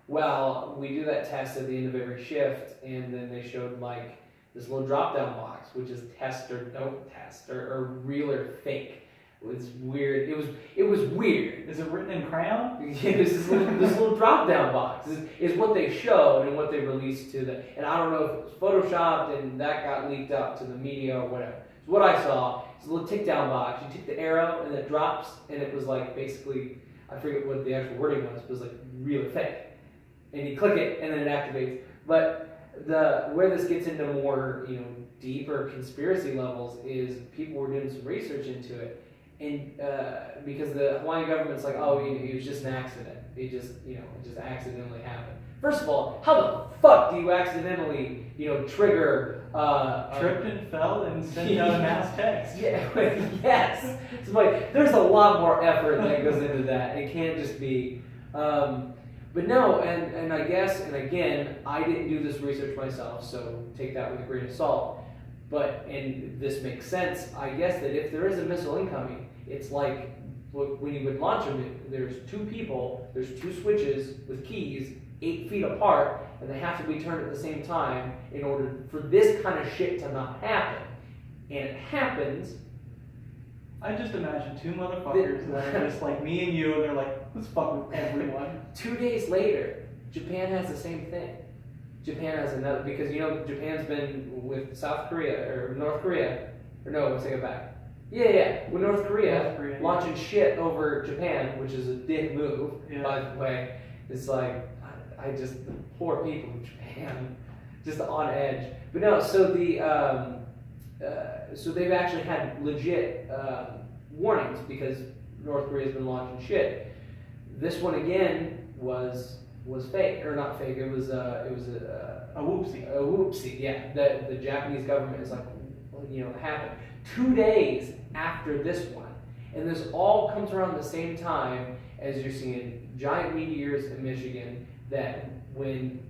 well, we do that test at the end of every shift, and then they showed like this little drop-down box, which is test or don't test, or real or fake. It was weird. It was weird. Is it written in crayon? Yeah, this little drop-down box is what they showed and what they released to the. And I don't know if it was photoshopped and that got leaked out to the media or whatever. So what I saw is a little tick-down box. You tick the arrow and it drops, and it was like basically, I forget what the actual wording was, but it was like real or fake. And you click it and then it activates. But where this gets into more, you know, deeper conspiracy levels is people were doing some research into it. And because the Hawaiian government's like, oh, it was just an accident. It just accidentally happened. First of all, how the fuck do you accidentally, trigger? Tripped and fell and sent out a mass text. Yeah, yes. So like, there's a lot more effort that goes into that. It can't just be. But no, and I guess, and again, I didn't do this research myself, so take that with a grain of salt. But, and this makes sense, I guess that if there is a missile incoming, it's like when you would launch a nuke, there's two people, there's two switches with keys 8 feet apart, and they have to be turned at the same time in order for this kind of shit to not happen. And it happens. I just imagine two motherfuckers that are just like me and you, and they're like, let's fuck with everyone. 2 days later, Japan has the same thing. Japan has another, because Japan's been with South Korea, or North Korea, or no, let's take it back. Yeah, with North Korea launching shit over Japan, which is a dick move, by the way. It's like, the poor people of Japan, just on edge. But no, so so they've actually had legit warnings because North Korea's been launching shit. This one again was fake, or not fake. It was a whoopsie. A whoopsie. Yeah. The Japanese government is like, it happened 2 days after this one, And this all comes around the same time as you're seeing giant meteors in Michigan that when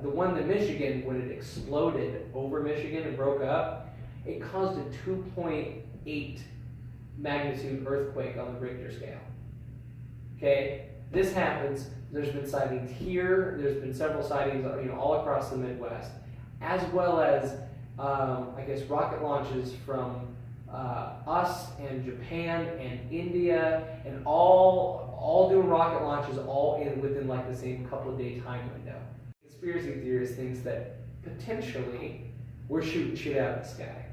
the one in Michigan, when it exploded over Michigan and broke up, it caused a 2.8 magnitude earthquake on the Richter scale. Okay, this happens. There's been sightings here. There's been several sightings, all across the Midwest, as well as I guess rocket launches from us and Japan and India, and all doing rocket launches all within like the same couple of day time window. Conspiracy theorists thinks that potentially we're shooting shit out of the sky.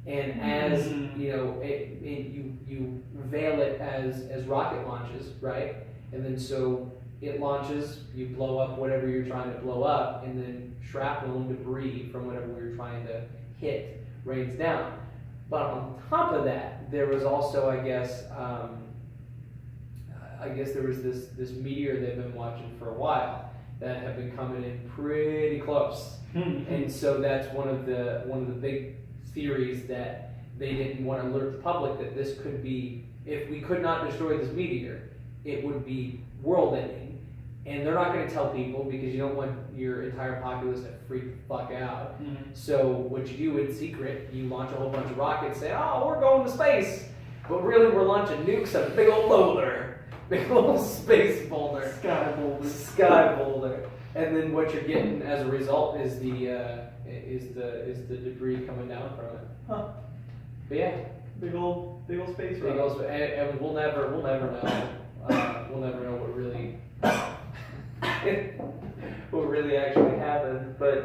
And as you veil it as rocket launches, right? And then so it launches, you blow up whatever you're trying to blow up, and then shrapnel and debris from whatever you're trying to hit rains down. But on top of that, there was also, I guess there was this meteor they've been watching for a while that have been coming in pretty close, and so that's one of the big theories that they didn't want to alert the public that this could be, if we could not destroy this meteor, it would be world-ending. And they're not going to tell people because you don't want your entire populace to freak the fuck out. So what you do in secret, you launch a whole bunch of rockets, say, oh, we're going to space. But really we're launching nukes at a big old boulder. Big old space boulder. Sky boulder. And then what you're getting as a result is the debris coming down from it. Huh. But yeah. Big old space rock. And we'll never know. We'll never know what really actually happened. But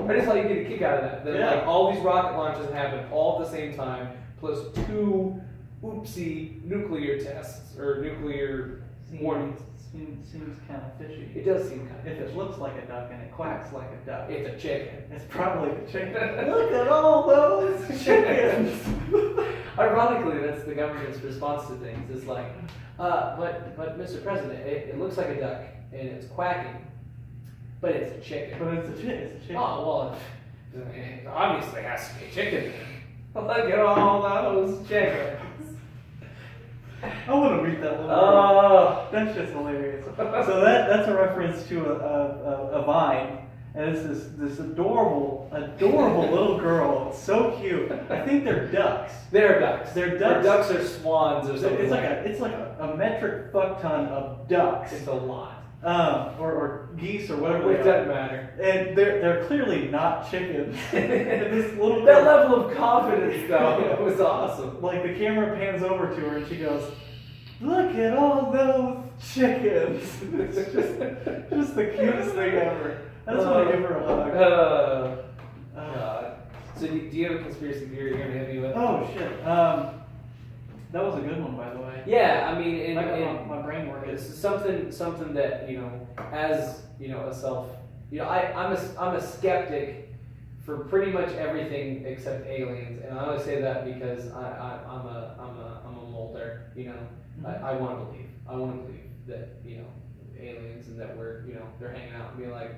I just thought you get a kick out of that. Like all these rocket launches happen all at the same time, plus 2 oopsie nuclear tests or nuclear warnings. Seems kind of fishy. It does seem kind of fishy. If it looks like a duck and it quacks like a duck, it's a chicken. It's probably a chicken. Look at all those chickens. Ironically, that's the government's response to things. It's like, but Mr. President, it looks like a duck and it's quacking, but it's a chicken. But it's a chicken. Oh, well, it obviously has to be chicken. Look at all those chickens. I want to read that little That's just hilarious. So that's a reference to a vine, and it's this adorable little girl. It's so cute. I think they're ducks. They're ducks. They're ducks. Ducks or swans or something. It's like a metric fuck ton of ducks. It's a lot. Or geese or whatever. It doesn't matter. And they're clearly not chickens. This little that level of confidence, though, was awesome. Like the camera pans over to her and she goes, "Look at all those chickens." It's just the cutest thing ever. I just want to give her a hug. God. So do you have a conspiracy theory you're gonna hit me with? Oh shit. That was a good one, by the way. Yeah, I mean, my brain working. It's something that as a self, I'm a skeptic for pretty much everything except aliens, and I only say that because I'm a molder. I want to believe that aliens and that we're they're hanging out and being like,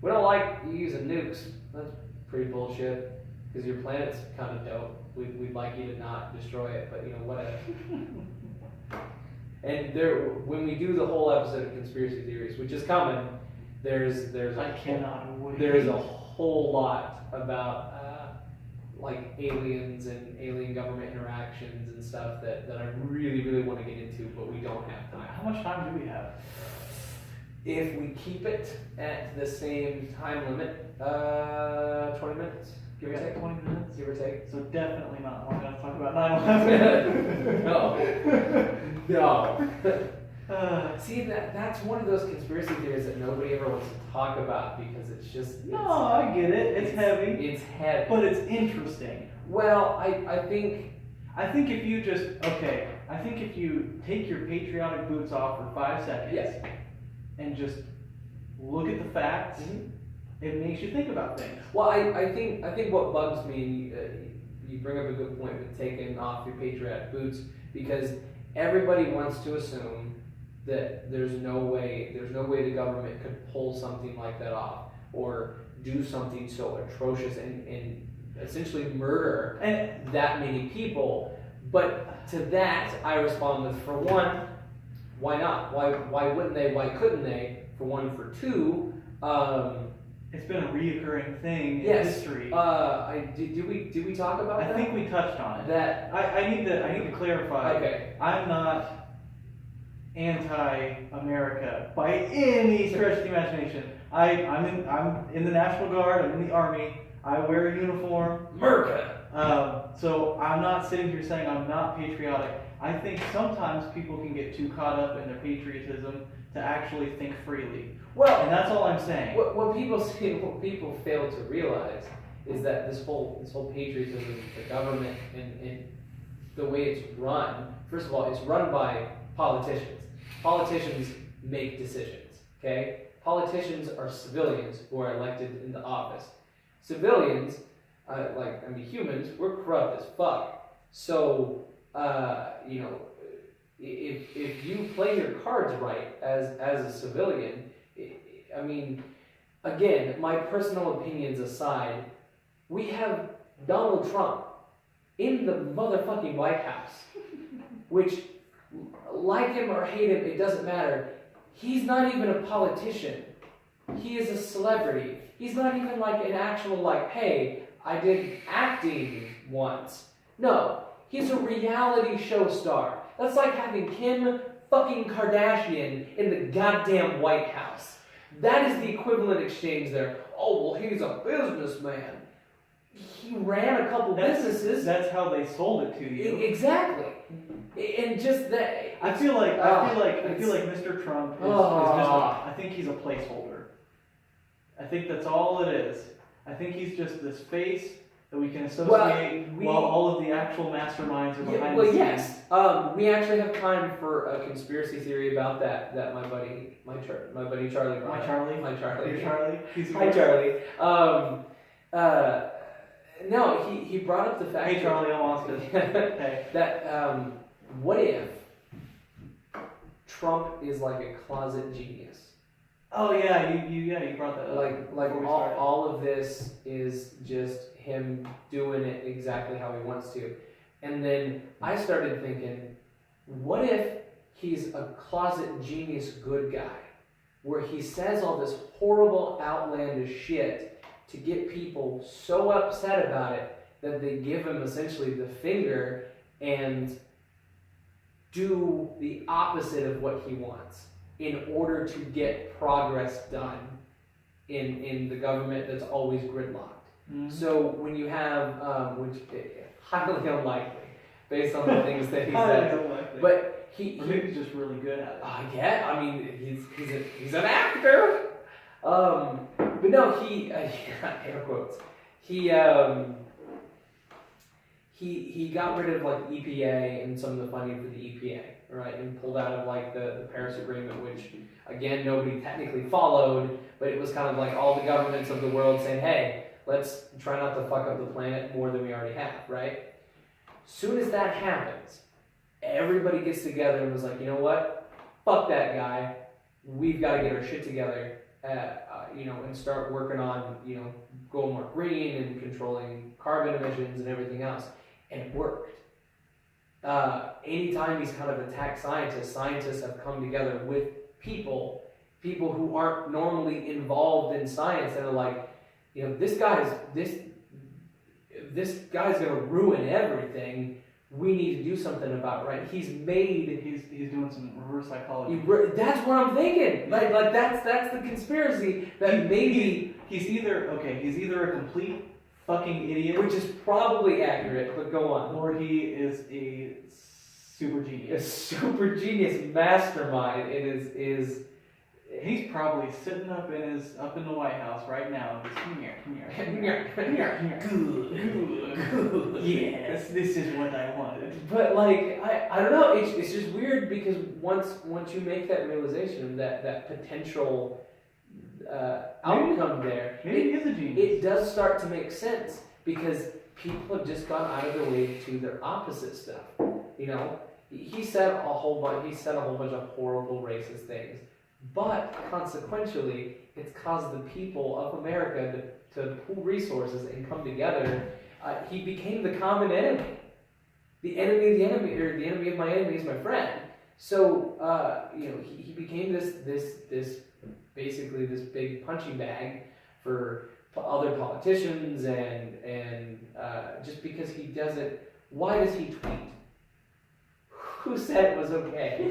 we don't like you using nukes. That's pretty bullshit because your planet's kind of dope. We'd like you to not destroy it, but whatever. And when we do the whole episode of conspiracy theories, which is coming, there's a whole lot about like aliens and alien government interactions and stuff that I really, really want to get into, but we don't have time. How much time do we have? If we keep it at the same time limit, 20 minutes. Give or take. 20 minutes? Give or take. So definitely not long enough to talk about 9/11. No. See, that's one of those conspiracy theories that nobody ever wants to talk about because it's just... I get it. It's heavy. It's heavy. But it's interesting. Well, I think if you just... Okay. I think if you take your patriotic boots off for 5 seconds... Yes. And just look at the facts... Mm-hmm. It makes you think about things. Well, I think what bugs me, you bring up a good point with taking off your patriotic boots, because everybody wants to assume that there's no way the government could pull something like that off or do something so atrocious and essentially murder that many people. But to that, I respond with, for one, why not? Why wouldn't they? Why couldn't they? For one, for two, it's been a reoccurring thing in yes. history. Did we talk about that? I think we touched on it. That I need to clarify. Okay. I'm not anti-America by any stretch of the imagination. I'm in the National Guard. I'm in the Army. I wear a uniform. America. So I'm not sitting here saying I'm not patriotic. I think sometimes people can get too caught up in their patriotism to actually think freely. Well, and that's all I'm saying. What people fail to realize is that this whole patriotism, the government, and the way it's run. First of all, it's run by politicians. Politicians make decisions. Okay, politicians are civilians who are elected into office. Civilians, humans, we're corrupt as fuck. So, if you play your cards right as a civilian, again, my personal opinions aside, we have Donald Trump in the motherfucking White House, which, like him or hate him, it doesn't matter. He's not even a politician. He is a celebrity. He's not even like an actual, hey, I did acting once. No, he's a reality show star. That's like having Kim fucking Kardashian in the goddamn White House. That is the equivalent exchange there. Oh, well, he's a businessman. He ran a couple businesses. That's how they sold it to you. Exactly. And just that. I feel like Mr. Trump is just. I think he's a placeholder. I think that's all it is. I think he's just this face that we can associate while all of the actual masterminds are behind the scenes. Yes. We actually have time for a conspiracy theory about that my buddy Charlie brought up. My Charlie. Your Charlie? Hi, Charlie. No, he brought up the fact. Hey, Charlie, I'm Austin. Hey. That what if Trump is like a closet genius? Oh yeah, you brought that up. Like all of this is just him doing it exactly how he wants to. And then I started thinking, what if he's a closet genius good guy, where he says all this horrible, outlandish shit to get people so upset about it that they give him essentially the finger and do the opposite of what he wants in order to get progress done in the government that's always gridlocked. Mm-hmm. So when you have, which highly unlikely, based on the things that he said, but he maybe he's just really good at it. Yeah, I mean he's an actor. But no, he air quotes. He got rid of EPA and some of the funding for the EPA, right, and pulled out of the Paris Agreement, which again nobody technically followed, but it was kind of all the governments of the world saying, hey, let's try not to fuck up the planet more than we already have, right? Soon as that happens, everybody gets together and was like, you know what? Fuck that guy. We've got to get our shit together, and start working on, going more green and controlling carbon emissions and everything else. And it worked. Anytime he's kind of attacked scientists have come together with people who aren't normally involved in science and are like, this guy's going to ruin everything. We need to do something about it, right? He's doing some reverse psychology. That's what I'm thinking. Like that's the conspiracy that maybe he's either a complete fucking idiot, which is probably accurate, but go on. Or he is a super genius. A super genius mastermind. It is. He's probably sitting up in the White House right now, just come here. Good. Yes, this is what I wanted. But I don't know. It's just weird because once you make that realization, that potential outcome there, maybe he is a genius. It does start to make sense because people have just gone out of their way to do their opposite stuff. He said a whole bunch of horrible racist things. But consequentially, it's caused the people of America to pool resources and come together. He became the common enemy. the enemy of the enemy, or the enemy of my enemy is my friend. So he became this basically this big punching bag for other politicians, and just because he does it, why does he tweet? Who said it was okay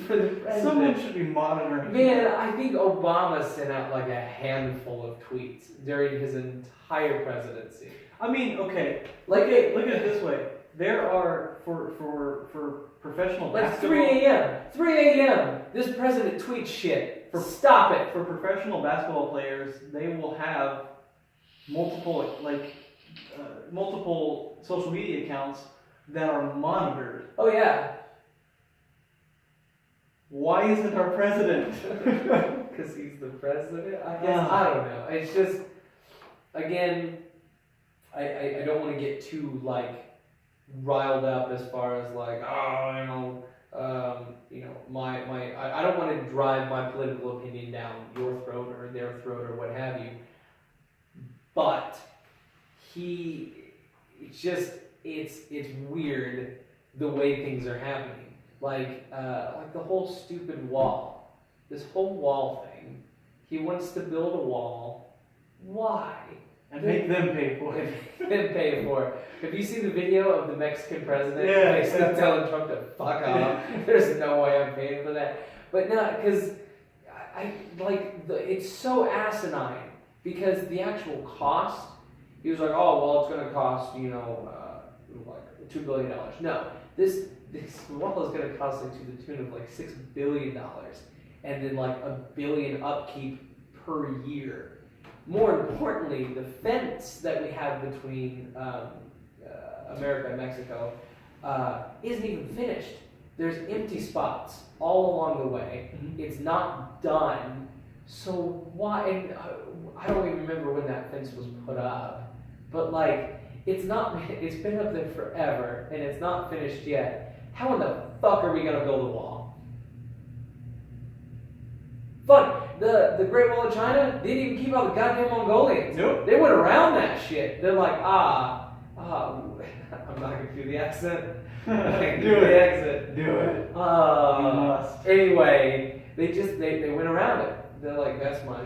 for the president? Someone should be monitoring. Man, I think Obama sent out like a handful of tweets during his entire presidency. I mean, okay, Like look at it this way. There are for professional like basketball. 3 a.m. This president tweets shit. Stop it. For professional basketball players, they will have multiple social media accounts that are monitored. Oh yeah. Why isn't our president? Because he's the president, I guess. I don't know. It's just, again, I don't want to get too like riled up as far as like, I don't want to drive my political opinion down your throat or their throat or what have you. But it's weird the way things are happening. Like the whole stupid wall, this whole wall thing. He wants to build a wall. Why? And make them pay for it. Them pay for it. Have you seen the video of the Mexican president Yeah. basically telling Trump to fuck off? There's no way I'm paying for that. But no, because it's so asinine. Because the actual cost, he was like, oh well, it's going to cost like $2 billion. No, this wall is going to cost like to the tune of like $6 billion, and then like $1 billion upkeep per year. More importantly, the fence that we have between America and Mexico isn't even finished. There's empty spots all along the way. Mm-hmm. It's not done. So why? And I don't even remember when that fence was put up, but like it's been up there forever and it's not finished yet. How in the fuck are we gonna build a wall? Funny. The Great Wall of China didn't even keep out the goddamn Mongolians. Nope. They went around that shit. They're like, I'm not gonna do the accent. Do it. Do it. You must. Anyway, they went around it. They're like, that's my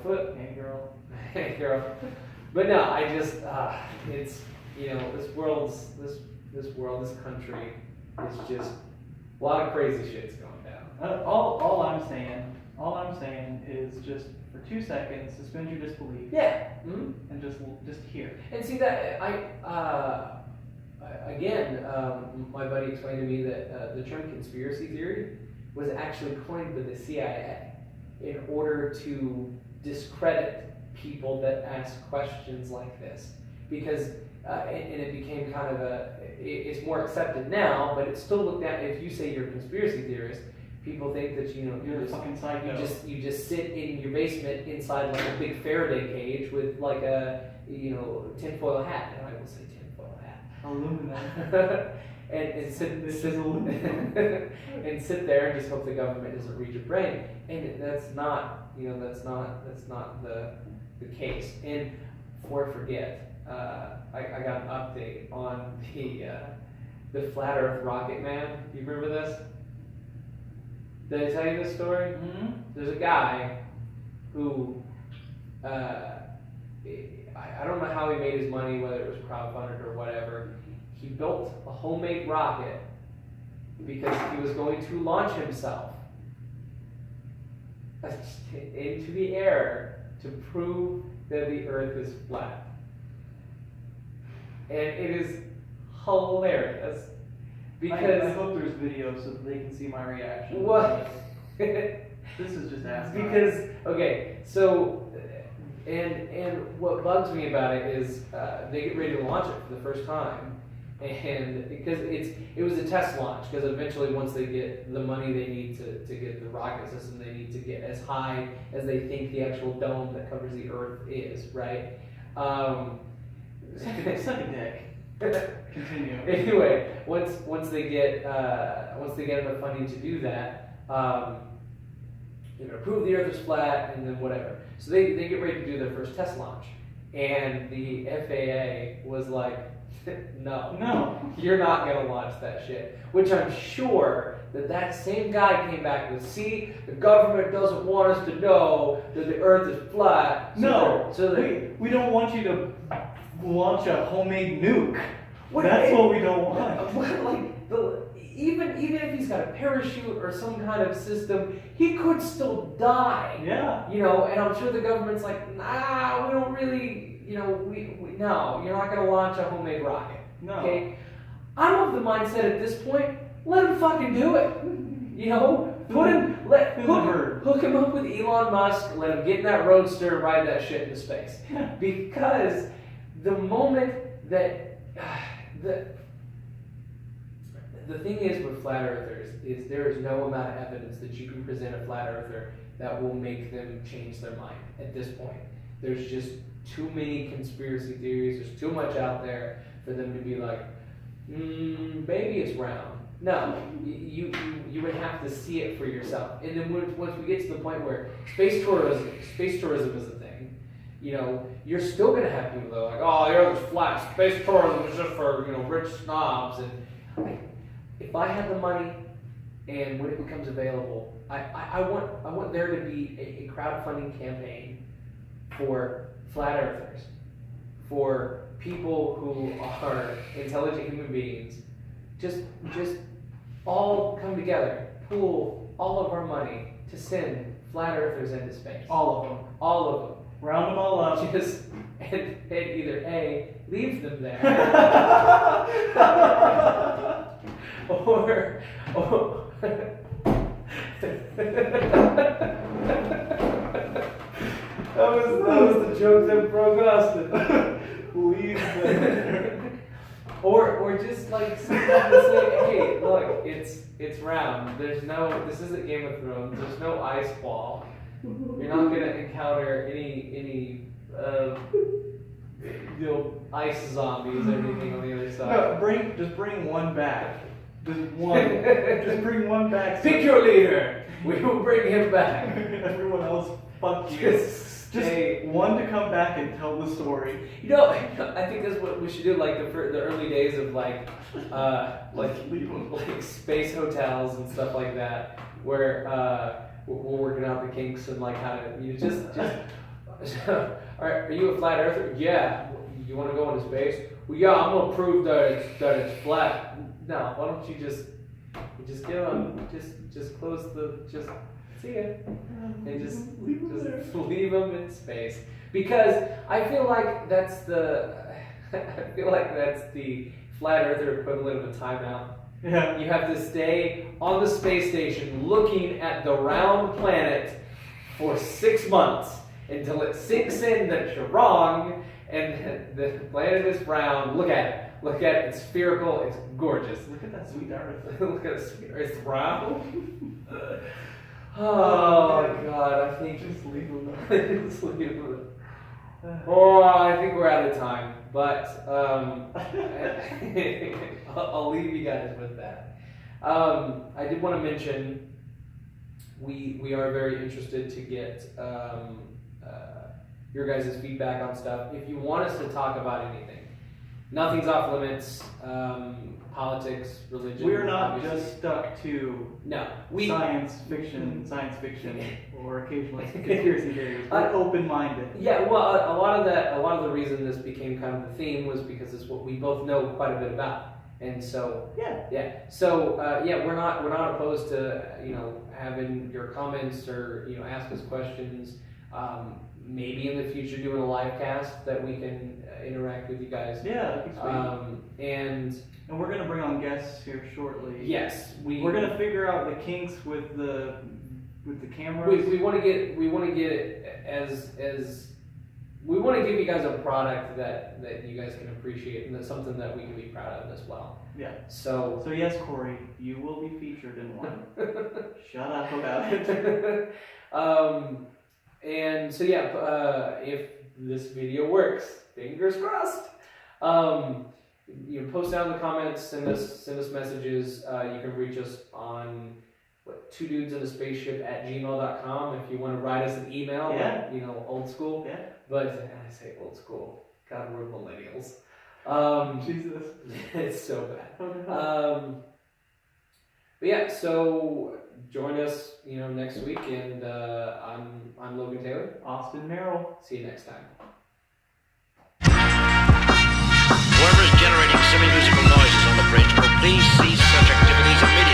foot. Hey girl. Hey girl. But no, I just it's this country is just a lot of crazy shit's going down. All I'm saying is just for 2 seconds, suspend your disbelief. Yeah. Mm-hmm. And just hear. And see that my buddy explained to me that the term conspiracy theory was actually coined by the CIA in order to discredit people that ask questions like this, because and it became kind of it's more accepted now, but it's still looked at. If you say you're a conspiracy theorist, people think that You're a fucking psycho. you just sit in your basement inside like a big Faraday cage with like a tinfoil hat. And I will say tinfoil hat. Aluminum. and sit This is aluminum. and sit there and just hope the government doesn't read your brain. And that's not the case. And before I forget, I got an update on the flat Earth rocket man. Do you remember this? Did I tell you this story? Mm-hmm. There's a guy who, I don't know how he made his money, whether it was crowdfunded or whatever. He built a homemade rocket because he was going to launch himself into the air to prove that the Earth is flat. And it is hilarious. Because I hope there's video so that they can see my reaction. What? This is just asking. Because okay, so and what bugs me about it is they get ready to launch it for the first time, and because it was a test launch, because eventually once they get the money they need to get the rocket system, they need to get as high as they think the actual dome that covers the Earth is, right? Suck a dick. Continue. Anyway, once they get enough funding to do that, prove the Earth is flat, and then whatever. So they get ready to do their first test launch, and the FAA was like, No, you're not gonna launch that shit. Which I'm sure that same guy came back with, see, the government doesn't want us to know that the Earth is flat. We don't want you to launch a homemade nuke. That's what we don't want. Even if he's got a parachute or some kind of system, he could still die. Yeah. And I'm sure the government's like, nah, we don't really. No, you're not going to launch a homemade rocket. No. Okay? I'm of the mindset at this point, let him fucking do it. Hook him up with Elon Musk, let him get in that roadster and ride that shit into space. Because the moment that, the thing is with flat earthers is there is no amount of evidence that you can present a flat earther that will make them change their mind at this point. There's just too many conspiracy theories. There's too much out there for them to be like, maybe it's round. No, you would have to see it for yourself. And then once we get to the point where space tourism is a thing, you're still going to have people that are like, oh, the Earth is flat. Space tourism is just for rich snobs. And if I had the money, and when it becomes available, I want there to be a crowdfunding campaign for flat earthers, for people who are intelligent human beings, just all come together, pool all of our money to send flat earthers into space. All of them. Round them all up. And either A, leave them there, or that was the joke that broke Austin. Leave them. Or just like sit down and say, hey, look, it's round. This isn't Game of Thrones. There's no ice wall. You're not gonna encounter any ice zombies or anything on the other side. No, just bring one back. Just bring one back. Pick your leader. We will bring him back. Everyone else, fuck you. Just one to come back and tell the story. I think that's what we should do. Like the early days of like space hotels and stuff like that, where we're working out the kinks and like how to just. Are you a flat earther? Yeah. You want to go into space? Well, yeah. I'm gonna prove that it's flat. No. Why don't you just give them just close the see ya and just leave them in space, because I feel like that's the flat earther equivalent of a timeout. Yeah. You have to stay on the space station looking at the round planet for 6 months until it sinks in that you're wrong and the planet is round. Look at it. It's spherical. It's gorgeous. Look at that sweet Earth. Look at it. It's round. Oh God! I think just leave them. Just leave them. Oh, I think we're out of time, but I'll leave you guys with that. I did want to mention we are very interested to get your guys' feedback on stuff. If you want us to talk about anything, nothing's off limits. Politics, religion. We're not just stuck to science fiction, or occasionally conspiracy theories. We're open-minded. Yeah, well, a lot of the reason this became kind of the theme was because it's what we both know quite a bit about, and so we're not opposed to having your comments or ask us questions. Maybe in the future doing a live cast that we can interact with you guys. Yeah, that'd be sweet. And we're gonna bring on guests here shortly. Yes, we're gonna figure out the kinks with the cameras. We want to get it as we want to give you guys a product that you guys can appreciate, and that's something that we can be proud of as well. Yeah. So yes, Corey, you will be featured in one. Shut up about it. And so if this video works, fingers crossed. Post down in the comments, send us messages. You can reach us on twodudesinaspaceship@gmail.com if you want to write us an email. Yeah. Old school. Yeah. But I say old school. God, we're millennials. Jesus. It's so bad. But yeah, so join us, next week, and I'm Logan Taylor. Austin Merrill. See you next time. Whoever is generating semi-musical noises on the bridge, will please cease such activities immediately.